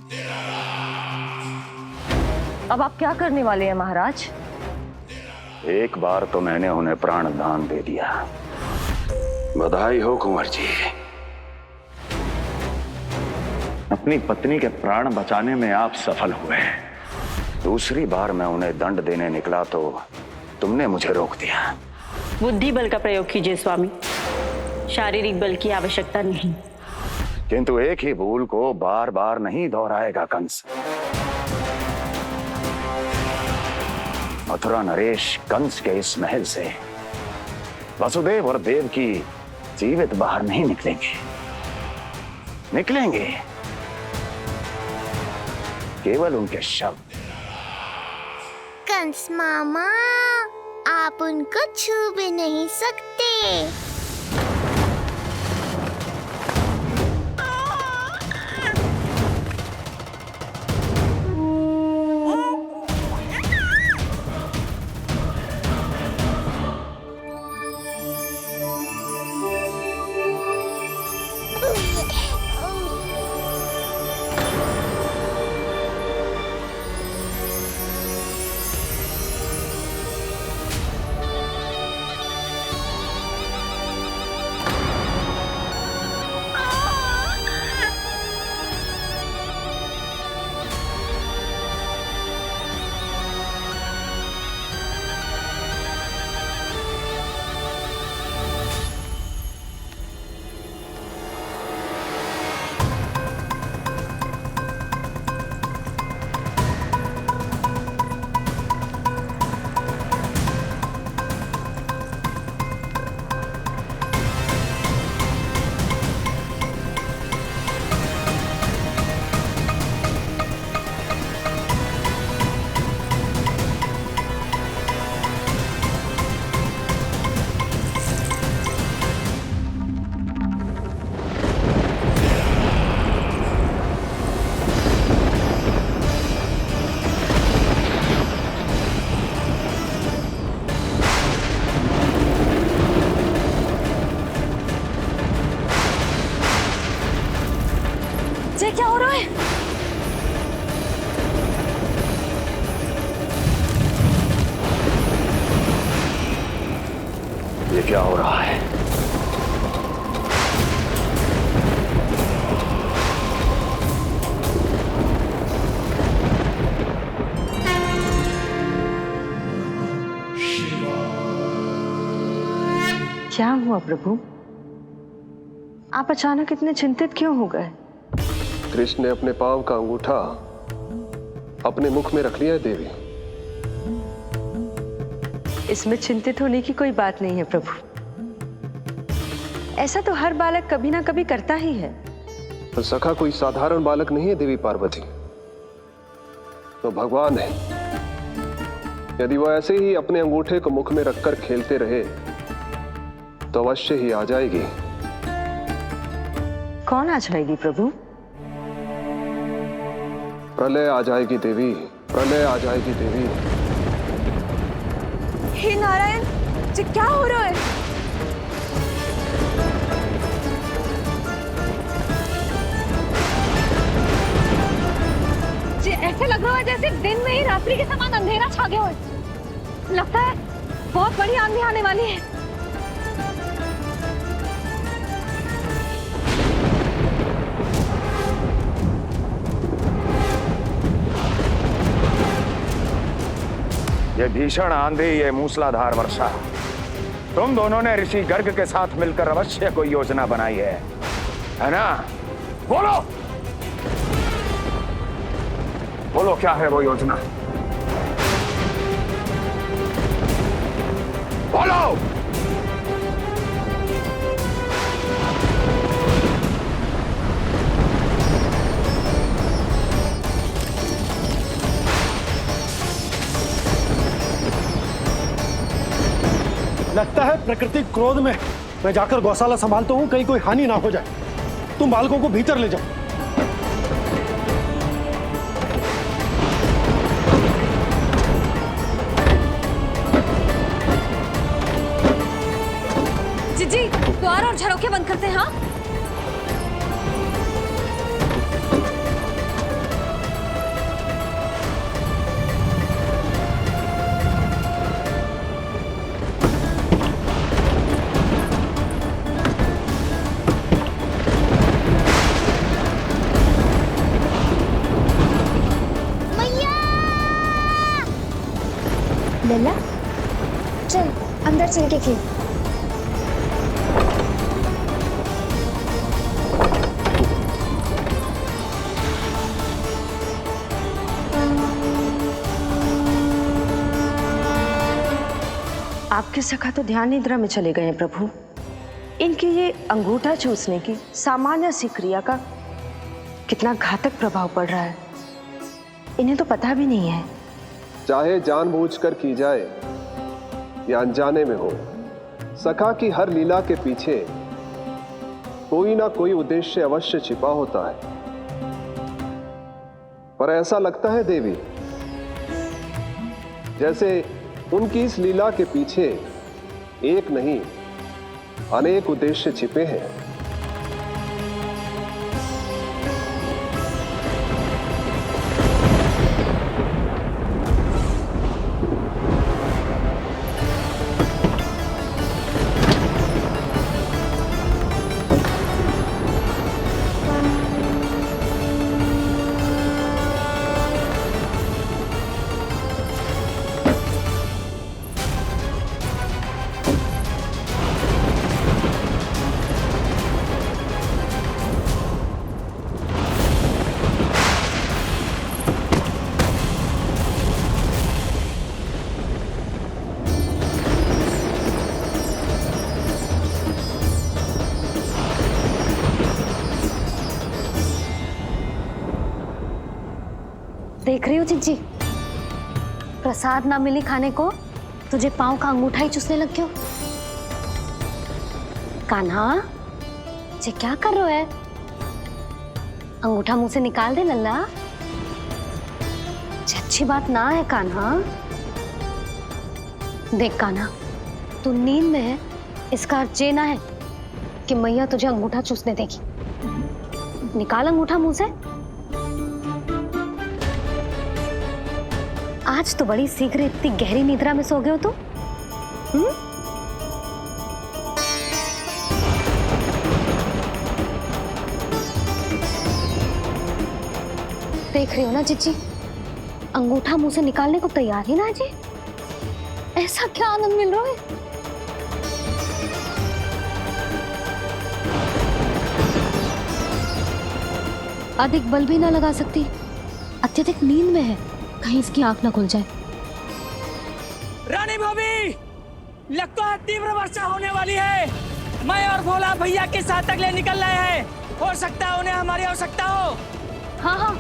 अब आप क्या करने वाले हैं महाराज? एक बार तो मैंने उन्हें प्राण दान दे दिया। बधाई हो कुंवर जी। अपनी पत्नी के प्राण बचाने में आप सफल हुए। दूसरी बार मैं उन्हें दंड देने निकला तो तुमने मुझे रोक दिया। बुद्धि बल का प्रयोग कीजिए स्वामी, शारीरिक बल की आवश्यकता नहीं। किंतु एक ही भूल को बार बार नहीं दोहराएगा कंस। मथुरा नरेश कंस के इस महल से वसुदेव और देवकी जीवित बाहर नहीं निकलेंगे, केवल उनके शव। कंस मामा, आप उनको छू भी नहीं सकते। है? ये क्या हो रहा है? क्या हुआ प्रभु? आप अचानक इतने चिंतित क्यों हो गए? कृष्ण ने अपने पांव का अंगूठा अपने मुख में रख लिया है देवी। इसमें चिंतित होने की कोई बात नहीं है प्रभु। ऐसा तो हर बालक कभी ना कभी करता ही है। पर सखा कोई साधारण बालक नहीं है देवी पार्वती, तो भगवान है। यदि वह ऐसे ही अपने अंगूठे को मुख में रखकर खेलते रहे तो अवश्य ही आ जाएगी। कौन आ जाएगी प्रभु? प्रलय आ जाएगी देवी, प्रलय आ जाएगी देवी। हे नारायण जी, क्या हो रहा है? जी ऐसे लग रहा है जैसे दिन में ही रात्रि के समान अंधेरा छा गया हो। लगता है बहुत बड़ी आंधी आने वाली है। ये भीषण आंधी, ये मूसलाधार वर्षा, तुम दोनों ने ऋषि गर्ग के साथ मिलकर अवश्य कोई योजना बनाई है ना? बोलो बोलो, क्या है वो योजना? बोलो। लगता है प्रकृति क्रोध में। मैं जाकर गौशाला संभालता हूँ, कहीं कोई हानि ना हो जाए। तुम बालकों को भीतर ले जाओ। जी द्वार और झरोखे बंद करते हैं। हाँ लल्ला चल अंदर चल के खेल। आपके सखा तो ध्यान निद्रा में चले गए हैं प्रभु। इनकी ये अंगूठा चूसने की सामान्य सी क्रिया का कितना घातक प्रभाव पड़ रहा है, इन्हें तो पता भी नहीं है। चाहे जानबूझकर की जाए या अनजाने में हो, सखा की हर लीला के पीछे कोई ना कोई उद्देश्य अवश्य छिपा होता है। पर ऐसा लगता है देवी जैसे उनकी इस लीला के पीछे एक नहीं अनेक उद्देश्य छिपे हैं। देख रही हो चिज्जी, प्रसाद ना मिली खाने को, तुझे पांव का अंगूठा ही चूसने लग गयो। कान्हा ये क्या कर रहे हो है? अंगूठा मुंह से निकाल दे लल्ला। अच्छी बात ना है कान्हा। देख कान्हा, तू नींद में है, इसका अर्थ ये ना है कि मैया तुझे अंगूठा चूसने देगी। निकाल अंगूठा मुंह से। आज तो बड़ी शीघ्र इतनी गहरी निद्रा में सो गए हो तुम। देख रही हो ना जीजी, अंगूठा मुंह से निकालने को तैयार ही ना जी। ऐसा क्या आनंद मिल रहा है। अधिक बल भी ना लगा सकती, अत्यधिक नींद में है, कहीं इसकी आंख ना खुल जाए। रानी भाभी, लगता है तीव्र वर्षा होने वाली है। मैं और भोला भैया के साथ अगले निकल रहे हैं। हो सकता है उन्हें हमारी आवश्यकता हो। हाँ हाँ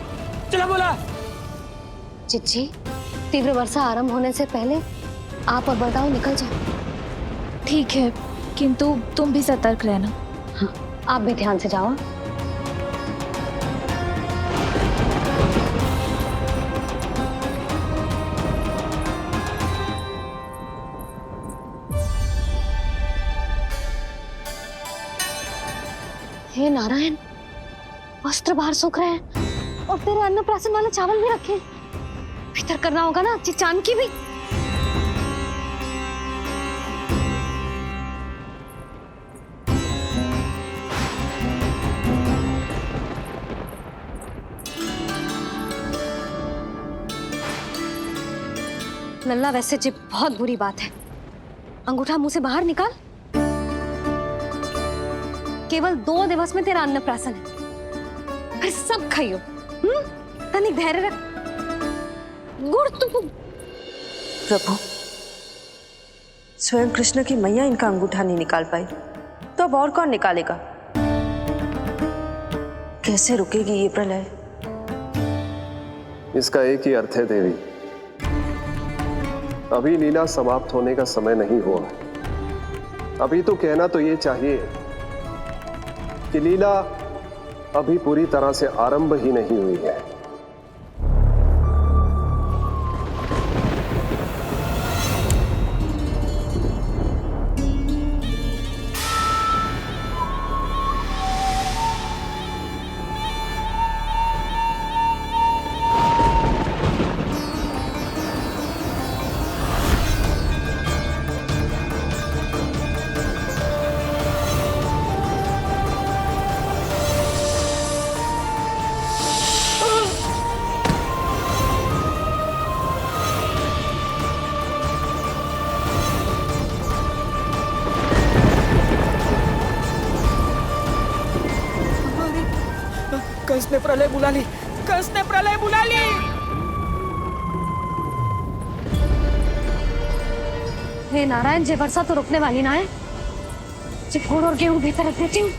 चलो बोला। चिच्ची, तीव्र वर्षा आरंभ होने से पहले आप और बरदाऊ निकल जाओ। ठीक है, किंतु तुम भी सतर्क रहना। हाँ, आप भी ध्यान से जाओ। हे नारायण, वस्त्र बाहर सूख रहे हैं और तेरे अन्नप्राशन वाले चावल भी रखे। भीतर करना होगा ना चिचान की भी। लल्ला, वैसे जी बहुत बुरी बात है। अंगूठा मुंह से बाहर निकाल। केवल 2 दिवस में तेरा अन्नप्राशन है, फिर सब खाइयो। तनिक धैर्य रख। गुड़ तू। प्रभु, स्वयं कृष्ण की मैया इनका अंगूठा नहीं निकाल पाई, तो अब और कौन निकालेगा? कैसे रुकेगी ये प्रलय? इसका एक ही अर्थ है देवी, अभी लीला समाप्त होने का समय नहीं हुआ। अभी तो कहना तो ये चाहिए कि लीला अभी पूरी तरह से आरंभ ही नहीं हुई है। कंस ने प्रलय बुला ली, कंस ने प्रलय बुला ली। हे नारायण, जे वर्षा तो रुकने वाली ना है। जे गुड़ और गेहूं भीतर रख देती हूँ।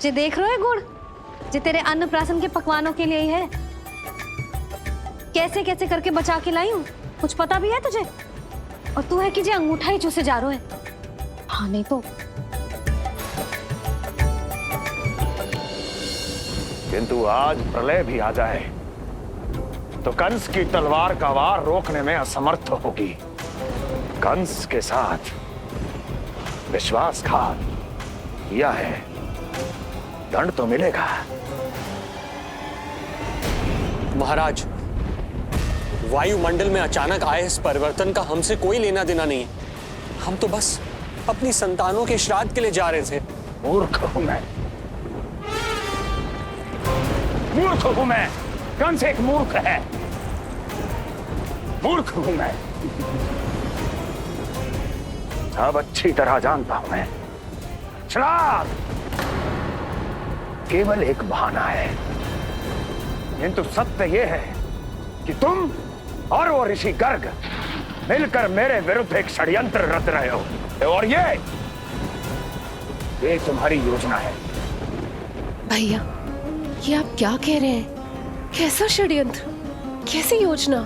जे देख रहे हो गुड़, जे तेरे अन्नप्राशन के पकवानों के लिए ही है। कैसे कैसे करके बचा के लाई हूँ, कुछ पता भी है तुझे? और तू है कि जे अंगूठा ही चूसे जा रहे है। हाँ नहीं तो। किंतु आज प्रलय भी आ जाए तो कंस की तलवार का वार रोकने में असमर्थ होगी। कंस के साथ विश्वासघात किया है, दंड तो मिलेगा। महाराज, वायुमंडल में अचानक आए इस परिवर्तन का हमसे कोई लेना देना नहीं है। हम तो बस अपनी संतानों के श्राद्ध के लिए जा रहे थे। मूर्ख हूं मैं, मूर्ख हूं मैं। कंस एक मूर्ख है, मूर्ख हूं मैं। अब अच्छी तरह जानता हूं मैं, श्राद्ध केवल एक बहाना है। किंतु सत्य यह है कि तुम और वो ऋषि गर्ग मिलकर मेरे विरुद्ध एक षड्यंत्र रच रहे हो, और ये तुम्हारी योजना है। भैया, ये आप क्या कह रहे हैं? कैसा षड्यंत्र, कैसी योजना?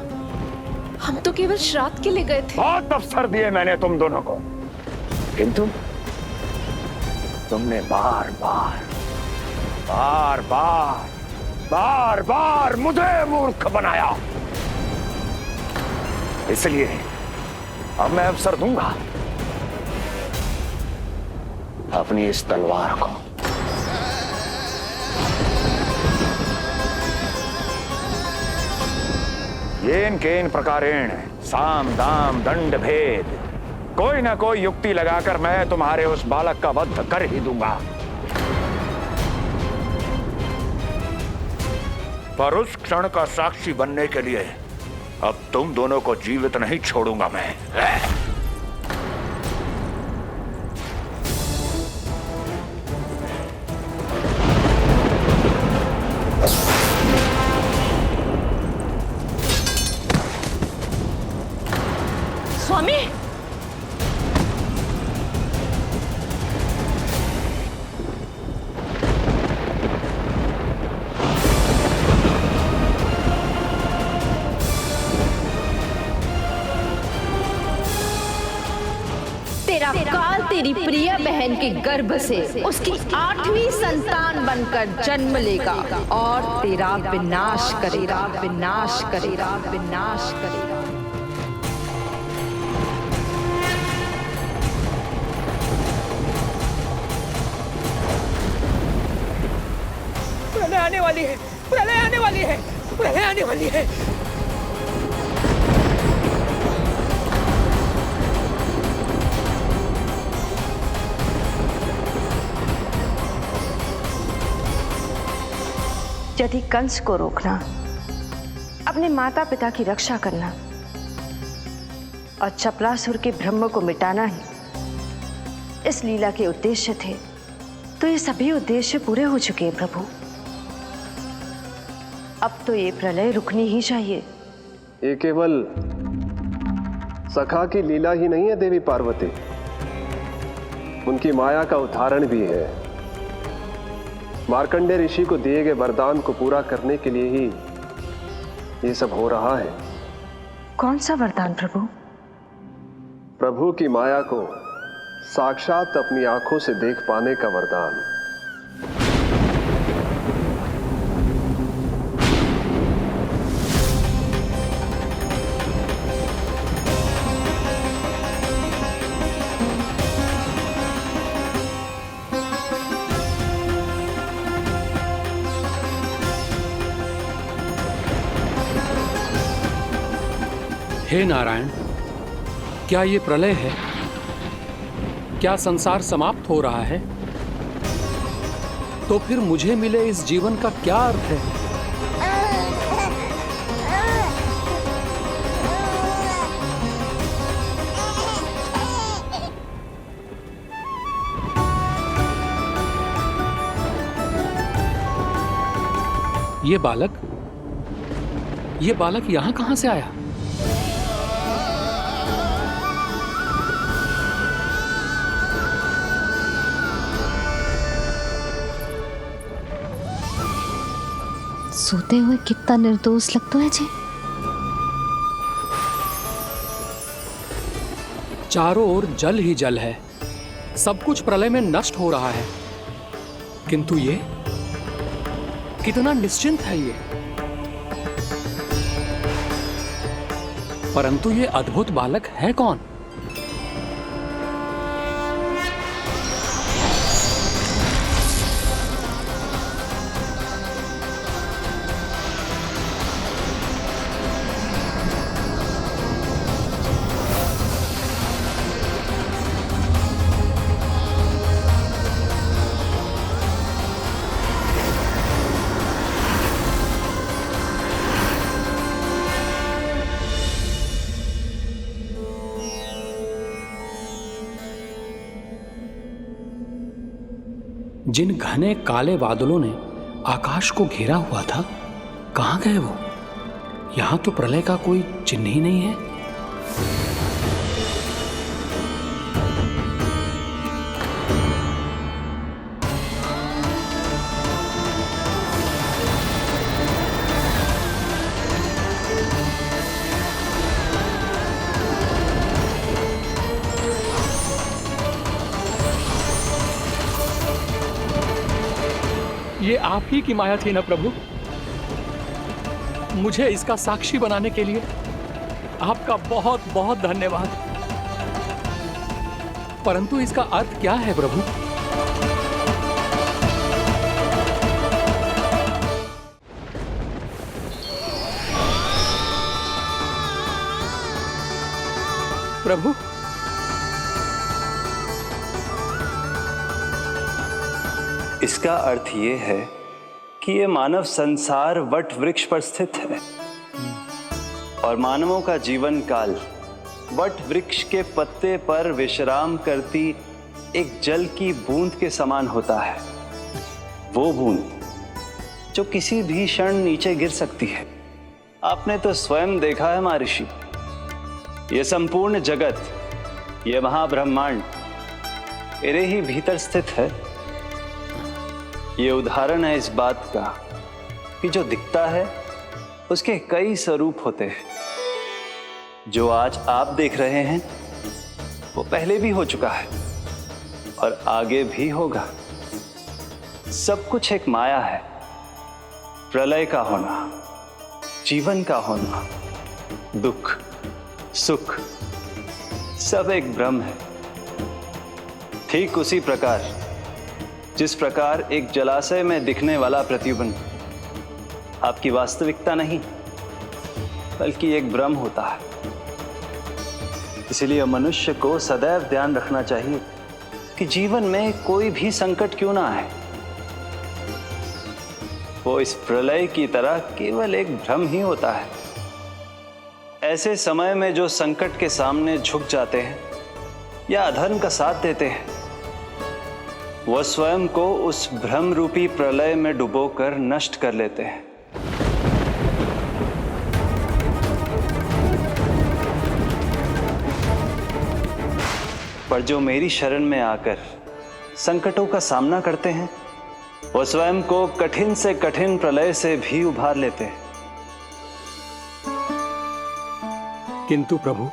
हम तो केवल श्राद्ध के लिए गए थे। बहुत अवसर दिए मैंने तुम दोनों को, किंतु तुमने बार बार बार बार बार बार मुझे मूर्ख बनाया। इसलिए अब मैं अवसर दूंगा, अपनी इस तलवार को। येन केन प्रकारेण साम दाम दंड भेद, कोई ना कोई युक्ति लगाकर मैं तुम्हारे उस बालक का वध कर ही दूंगा। पर उस क्षण का साक्षी बनने के लिए अब तुम दोनों को जीवित नहीं छोड़ूंगा मैं। स्वामी, तेरा काल तेरी प्रिय बहन के गर्भ से उसकी 8वीं संतान बनकर जन्म लेगा और तेरा विनाश करेगा, विनाश करेगा, विनाश करेगा। प्रलय आने वाली है, प्रलय आने वाली है, प्रलय आने वाली है। यदि कंस को रोकना, अपने माता पिता की रक्षा करना और चपलासुर के ब्रह्म को मिटाना ही इस लीला के उद्देश्य थे, तो ये सभी उद्देश्य पूरे हो चुके हैं प्रभु। अब तो ये प्रलय रुकनी ही चाहिए। ये केवल सखा की लीला ही नहीं है देवी पार्वती, उनकी माया का उदाहरण भी है। मार्कंडेय ऋषि को दिए गए वरदान को पूरा करने के लिए ही ये सब हो रहा है। कौन सा वरदान प्रभु? प्रभु की माया को साक्षात अपनी आंखों से देख पाने का वरदान। हे नारायण, क्या ये प्रलय है? क्या संसार समाप्त हो रहा है? तो फिर मुझे मिले इस जीवन का क्या अर्थ है? ये बालक यहां कहां से आया? सोते हुए कितना निर्दोष लगता है जी। चारों ओर जल ही जल है, सब कुछ प्रलय में नष्ट हो रहा है, किंतु ये कितना निश्चिंत है ये। परंतु ये अद्भुत बालक है कौन? जिन घने काले बादलों ने आकाश को घेरा हुआ था, कहां गए वो? यहां तो प्रलय का कोई चिन्ह ही नहीं है। ये आप ही की माया थी ना प्रभु? मुझे इसका साक्षी बनाने के लिए आपका बहुत बहुत धन्यवाद। परंतु इसका अर्थ क्या है प्रभु? प्रभु। इसका अर्थ ये है कि ये मानव संसार वट वृक्ष पर स्थित है और मानवों का जीवन काल वट वृक्ष के पत्ते पर विश्राम करती एक जल की बूंद के समान होता है। वो बूंद जो किसी भी क्षण नीचे गिर सकती है। आपने तो स्वयं देखा है महर्षि, ये संपूर्ण जगत, ये महाब्रह्मांड मेरे ही भीतर स्थित है। ये उदाहरण है इस बात का कि जो दिखता है उसके कई स्वरूप होते हैं। जो आज आप देख रहे हैं वो पहले भी हो चुका है और आगे भी होगा। सब कुछ एक माया है। प्रलय का होना, जीवन का होना, दुख सुख सब एक भ्रम है। ठीक उसी प्रकार जिस प्रकार एक जलाशय में दिखने वाला प्रतिबिंब आपकी वास्तविकता नहीं बल्कि एक भ्रम होता है। इसलिए मनुष्य को सदैव ध्यान रखना चाहिए कि जीवन में कोई भी संकट क्यों ना आए, वो इस प्रलय की तरह केवल एक भ्रम ही होता है। ऐसे समय में जो संकट के सामने झुक जाते हैं या अधर्म का साथ देते हैं, वह स्वयं को उस भ्रम रूपी प्रलय में डुबोकर नष्ट कर लेते हैं। पर जो मेरी शरण में आकर संकटों का सामना करते हैं, वो स्वयं को कठिन से कठिन प्रलय से भी उभार लेते हैं। किंतु प्रभु,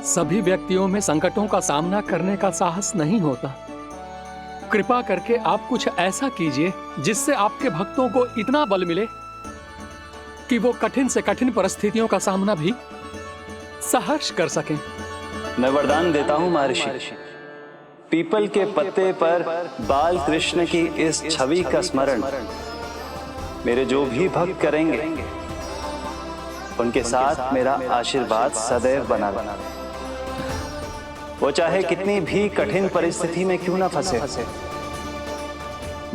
सभी व्यक्तियों में संकटों का सामना करने का साहस नहीं होता। कृपा करके आप कुछ ऐसा कीजिए जिससे आपके भक्तों को इतना बल मिले कि वो कठिन से कठिन परिस्थितियों का सामना भी सहर्ष कर सकें। मैं वरदान देता हूं महर्षि, पीपल के पत्ते पर बाल कृष्ण की इस छवि का स्मरण मेरे जो भी भक्त करेंगे उनके साथ मेरा आशीर्वाद सदैव बना रहे। वो चाहे कितनी भी कठिन परिस्थिति में क्यों ना फंसे,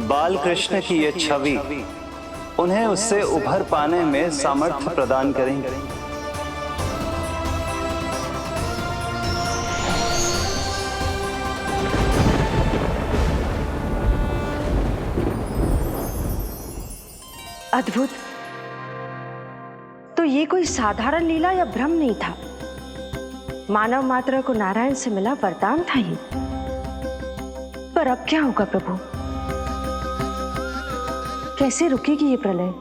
बाल कृष्ण की ये छवि उन्हें उससे उभर पाने में सामर्थ्य प्रदान करेंगे। अद्भुत। तो ये कोई साधारण लीला या भ्रम नहीं था, मानव मात्र को नारायण से मिला वरदान था ये। पर अब क्या होगा प्रभु? कैसे रुकेगी ये प्रलय?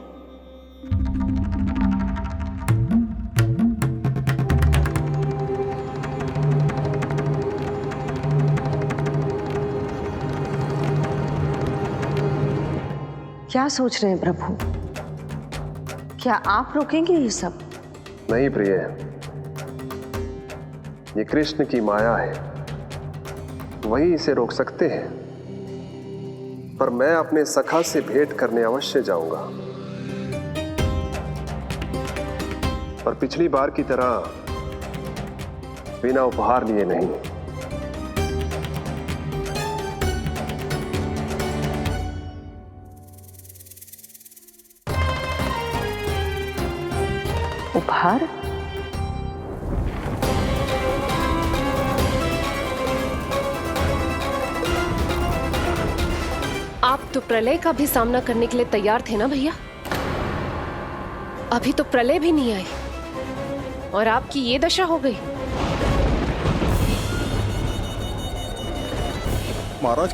क्या सोच रहे हैं प्रभु? क्या आप रोकेंगे ये सब? नहीं प्रिय, ये कृष्ण की माया है, वही इसे रोक सकते हैं। पर मैं अपने सखा से भेंट करने अवश्य जाऊंगा। पर पिछली बार की तरह बिना उपहार लिए नहीं। उपहार? आप तो प्रलय का भी सामना करने के लिए तैयार थे ना भैया? अभी तो प्रलय भी नहीं आई और आपकी ये दशा हो गई। महाराज,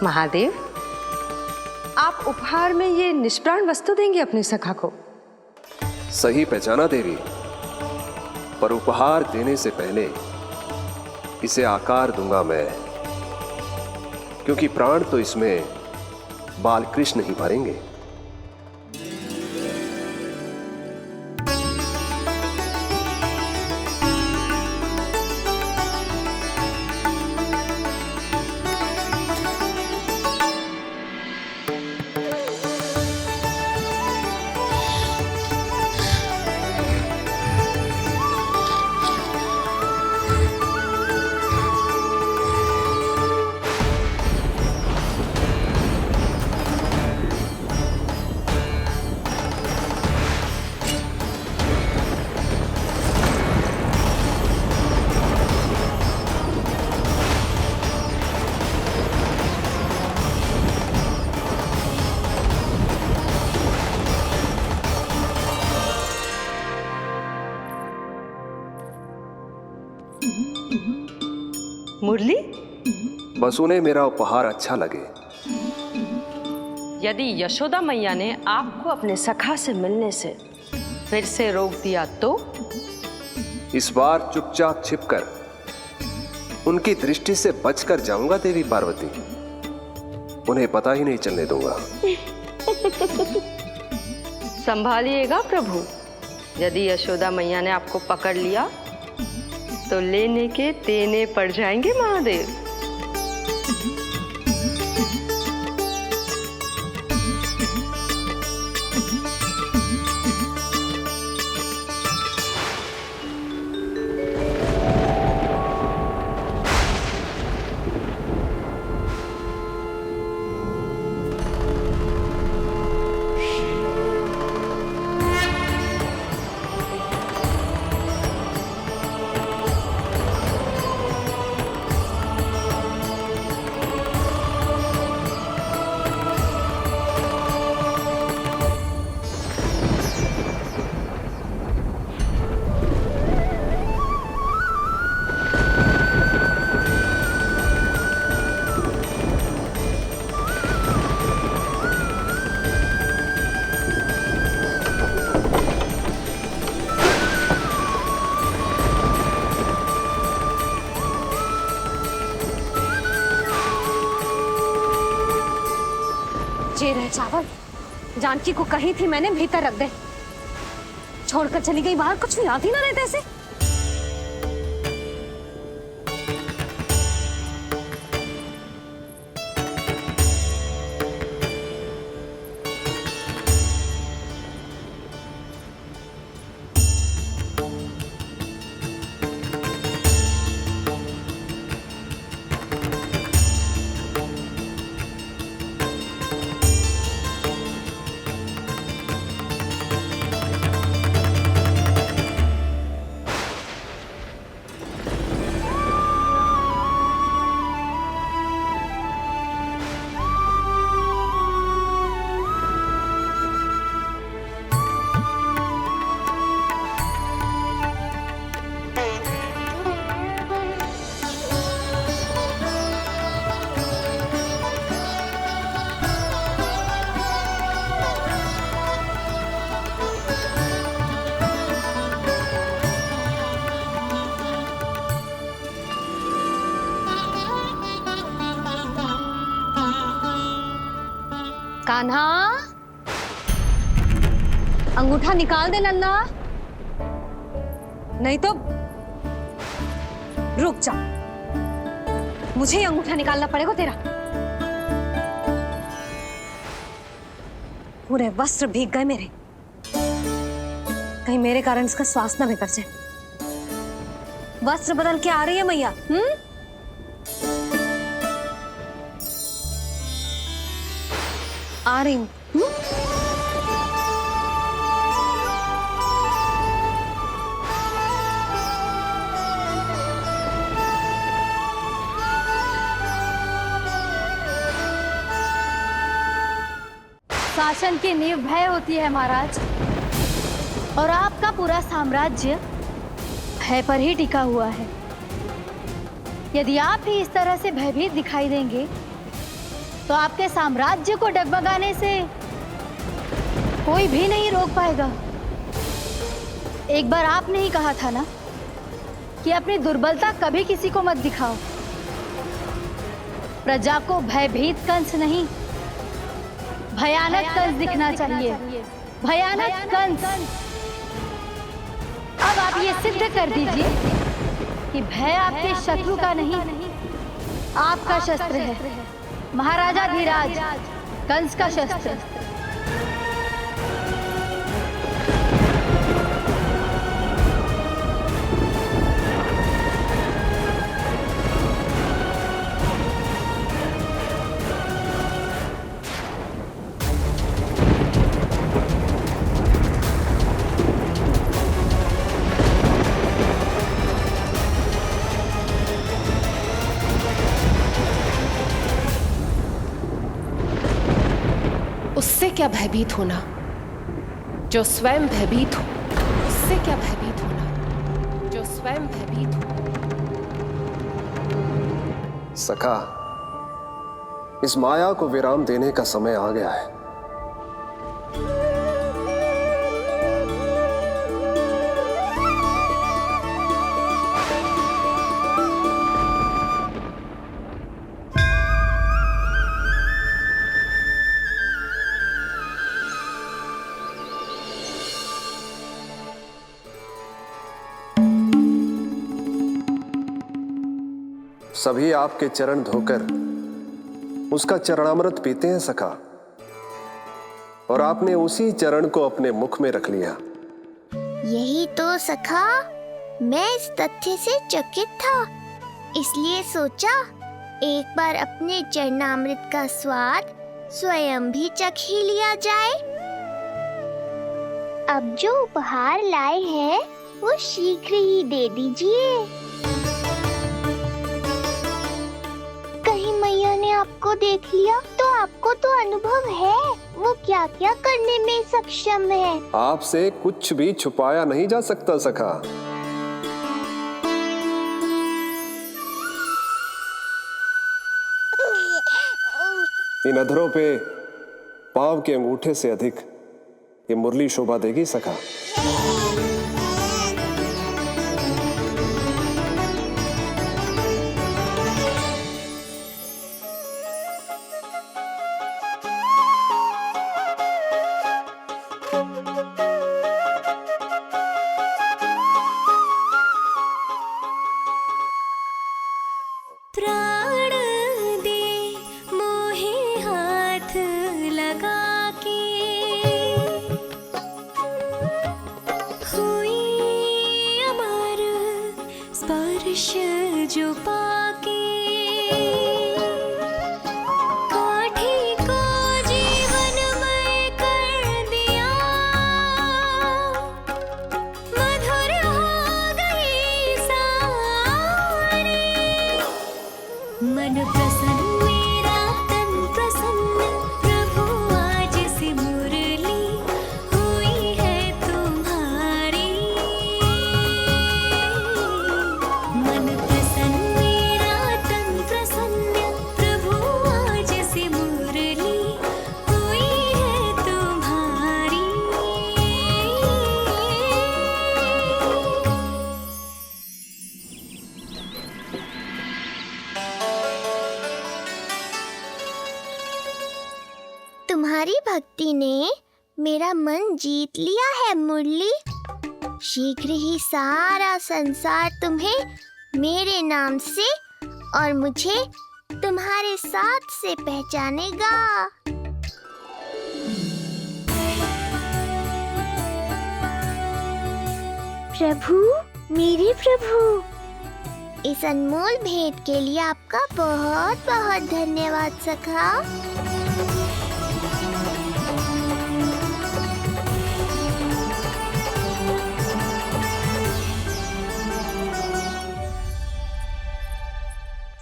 महादेव, आप उपहार में ये निष्प्राण वस्तु देंगे अपने सखा को? सही पहचाना देवी, पर उपहार देने से पहले इसे आकार दूंगा मैं, क्योंकि प्राण तो इसमें बाल कृष्ण ही भरेंगे। मुरली, बस उन्हें मेरा उपहार अच्छा लगे। यदि यशोदा मैया ने आपको अपने सखा से मिलने से फिर से रोक दिया तो? इस बार चुपचाप छिपकर उनकी दृष्टि से बचकर जाऊंगा देवी पार्वती। उन्हें पता ही नहीं चलने दूंगा। संभालिएगा प्रभु, यदि यशोदा मैया ने आपको पकड़ लिया तो लेने के देने पड़ जाएंगे महादेव। ये रहे चावल, जानकी को कही थी मैंने भीतर रख दे, छोड़कर चली गई बाहर, कुछ भी याद ही ना रहते ऐसे। कान्हा, अंगूठा निकाल दे नन्ना, नहीं तो रुक जा, मुझे ही अंगूठा निकालना पड़ेगा तेरा। पूरे वस्त्र भीग गए मेरे, कहीं मेरे कारण इसका श्वास ना बिगड़ जाए। वस्त्र बदल के आ रही है मैया। आ रही हूँ। शासन की नींव भय होती है महाराज, और आपका पूरा साम्राज्य भय पर ही टिका हुआ है। यदि आप ही इस तरह से भयभीत दिखाई देंगे तो आपके साम्राज्य को डगमगाने से कोई भी नहीं रोक पाएगा। एक बार आपने ही कहा था ना कि अपनी दुर्बलता कभी किसी को मत दिखाओ। प्रजा को भयभीत कंस नहीं, भयानक कंस दिखना चाहिए, भयानक कंस। अब आप ये सिद्ध कर दीजिए कि भय आपके शत्रु का नहीं, आपका शस्त्र है। महाराजा धीराज, कंस का शस्त्र। उससे क्या भयभीत होना जो स्वयं भयभीत हो, उससे क्या भयभीत होना जो स्वयं भयभीत हो। सखा, इस माया को विराम देने का समय आ गया है। सभी आपके चरण धोकर उसका चरणामृत पीते हैं सखा, और आपने उसी चरण को अपने मुख में रख लिया। यही तो सखा, मैं इस तथ्य से चकित था, इसलिए सोचा एक बार अपने चरणामृत का स्वाद स्वयं भी चख ही लिया जाए। अब जो उपहार लाए हैं वो शीघ्र ही दे दीजिए। कहीं मैया ने आपको देख लिया तो आपको तो अनुभव है वो क्या क्या करने में सक्षम है। आपसे कुछ भी छुपाया नहीं जा सकता सखा। इन अधरों पे पांव के अंगूठे से अधिक ये मुरली शोभा देगी सखा। प्राण दे मोहे हाथ लगा के, हुई अमर स्पर्श जो पाके, काठी को जीवनमय कर दिया, मधुर हो गई सारी। मन प्रसन्न मेरा तन प्रसन्न, प्रभु आज से मुरली हुई है तुम्हारी। मन प्रसन्न मेरा तन प्रसन्न, प्रभु आज से मुरली हुई है तुम्हारी। तुम्हारी भक्ति ने मेरा मन जीत लिया है मुरली। शीघ्र ही सारा संसार तुम्हें मेरे नाम से और मुझे तुम्हारे साथ से पहचानेगा। प्रभु, मेरे प्रभु, इस अनमोल भेंट के लिए आपका बहुत बहुत धन्यवाद सखा।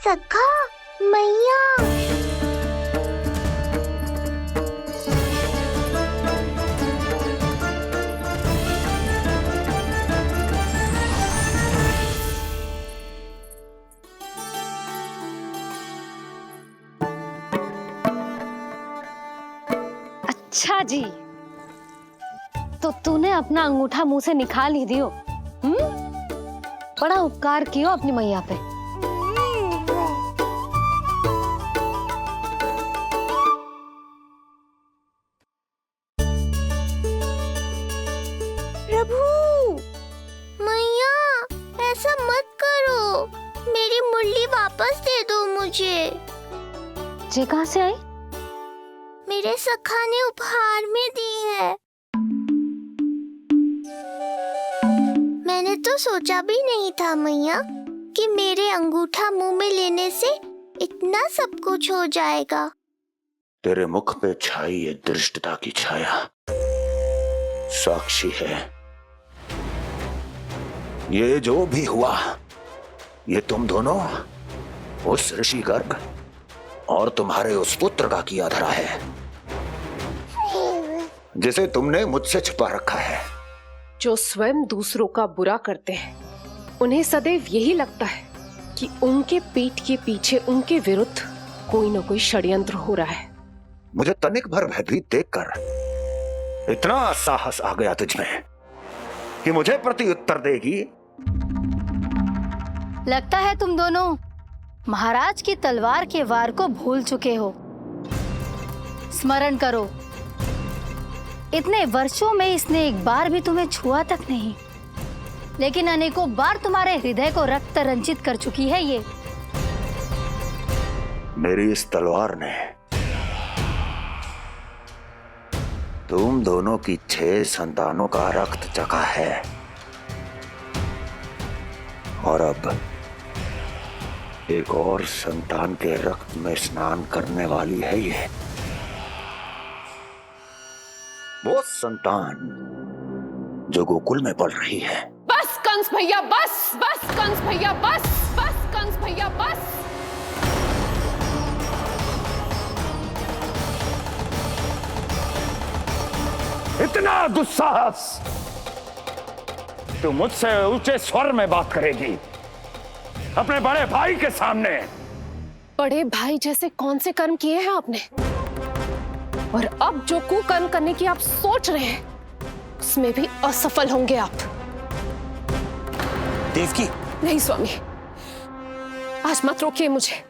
सखा, मैया। अच्छा जी, तो तूने अपना अंगूठा मुंह से निकाल ही दियो। बड़ा उपकार कियो अपनी मैया पे। प्रभु, मैया ऐसा मत करो, मेरी मुरली वापस दे दो मुझे। ये कहाँ से आई? मेरे सखा ने उपहार में दी है। मैंने तो सोचा भी नहीं था मैया कि मेरे अंगूठा मुंह में लेने से इतना सब कुछ हो जाएगा। तेरे मुख पे छाई ये धृष्टता की छाया साक्षी है। ये जो भी हुआ, ये तुम दोनों, उस ऋषि गर्ग और तुम्हारे उस पुत्र का किया धरा है, जिसे तुमने मुझसे छुपा रखा है। जो स्वयं दूसरों का बुरा करते हैं, उन्हें सदैव यही लगता है कि उनके पीठ के पीछे उनके विरुद्ध कोई न कोई षड्यंत्र हो रहा है। मुझे तनिक भर भयभीत देखकर इतना साहस आ गया तुझमें कि मुझे प्रत्युत्तर देगी। लगता है तुम दोनों महाराज की तलवार के वार को भूल चुके हो। स्मरण करो, इतने वर्षों में इसने एक बार भी तुम्हें छुआ तक नहीं, लेकिन अनेकों बार तुम्हारे हृदय को रक्त रंजित कर चुकी है ये। मेरी इस तलवार ने तुम दोनों की 6 संतानों का रक्त चखा है, और अब एक और संतान के रक्त में स्नान करने वाली है ये। वो संतान जो गोकुल में पल रही है। बस कंस भैया बस, बस कंस भैया बस, बस कंस भैया बस। इतना दुस्साहस तू मुझसे ऊंचे स्वर में बात करेगी अपने बड़े भाई के सामने? बड़े भाई जैसे कौन से कर्म किए हैं आपने? और अब जो कुकर्म करने की आप सोच रहे हैं, उसमें भी असफल होंगे आप। देवकी। नहीं स्वामी, आज मत रोकिए मुझे।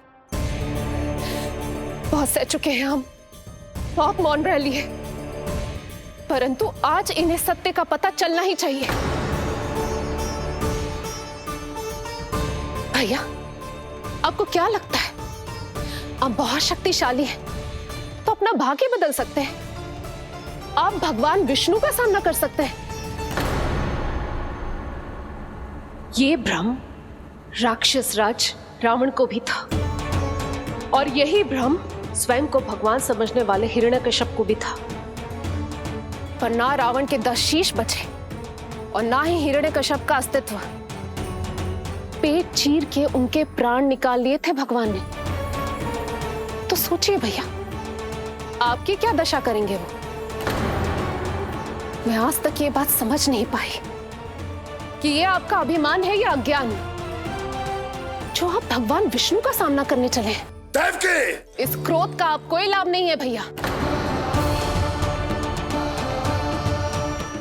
बहुत सह चुके हैं हम, बहुत मौन रह लिए, परंतु आज इन्हें सत्य का पता चलना ही चाहिए। भैया, आपको क्या लगता है आप बहुत शक्तिशाली हैं, तो अपना भाग्य बदल सकते हैं? आप भगवान विष्णु का सामना कर सकते हैं। ये भ्रम राक्षस राज रावण को भी था, और यही भ्रम स्वयं को भगवान समझने वाले हिरण्यकश्यप को भी था। पर ना रावण के 10 शीश बचे और ना ही हिरण्यकश्यप का अस्तित्व। पेट चीर के उनके प्राण निकाल लिए थे भगवान ने। तो सोचिए भैया, आपकी क्या दशा करेंगे वो? मैं आज तक ये बात समझ नहीं पाई कि ये आपका अभिमान है या अज्ञान, जो आप भगवान विष्णु का सामना करने चले हैं। देवकी! इस क्रोध का आप कोई लाभ नहीं है भैया।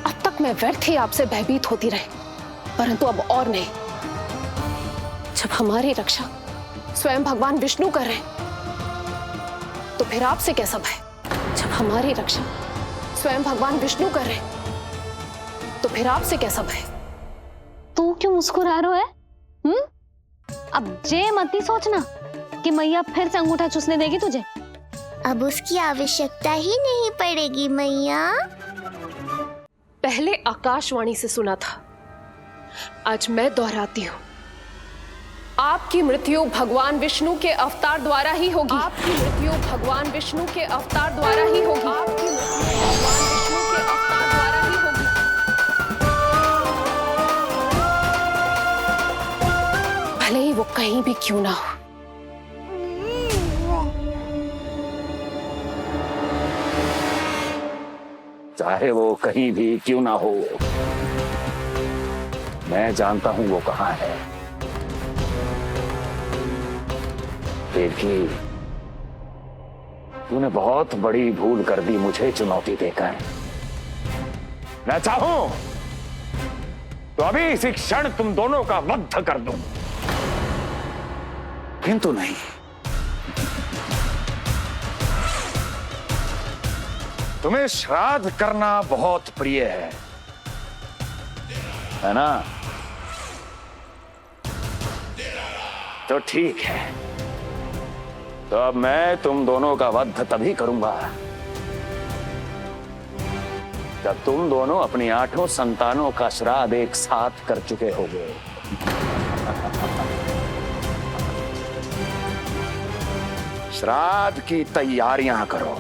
अब तक मैं व्यर्थ ही आपसे भयभीत होती रही, परंतु अब और नहीं। जब हमारी रक्षा स्वयं भगवान विष्णु कर रहे हैं, तो फिर आपसे कैसा भय? जब हमारी रक्षा स्वयं भगवान विष्णु कर रहे हैं, तो फिर आपसे कैसा भय? तू क्यों मुस्कुरा रहा है? अब जे मत ही सोचना कि मैया फिर से अंगूठा चूसने देगी तुझे। अब उसकी आवश्यकता ही नहीं पड़ेगी मैया। पहले आकाशवाणी से सुना था, आज मैं दोहराती हूँ। आपकी मृत्यु भगवान विष्णु के अवतार द्वारा ही होगी। आपकी मृत्यु भगवान विष्णु के अवतार द्वारा ही होगी। आपकी मृत्यु भगवान विष्णु के अवतार द्वारा ही होगी। भले ही वो कहीं भी क्यों ना हो। चाहे वो कहीं भी क्यों ना हो, मैं जानता हूं वो कहां है। देवकी, तूने बहुत बड़ी भूल कर दी मुझे चुनौती देकर। मैं चाहूं तो अभी इसी क्षण तुम दोनों का वध कर दूं। किंतु नहीं, तुम्हें श्राद्ध करना बहुत प्रिय है ना? तो ठीक है, तो अब मैं तुम दोनों का वध तभी करूंगा जब तुम दोनों अपनी 8 संतानों का श्राद्ध एक साथ कर चुके होगे। श्राद्ध की तैयारियां करो।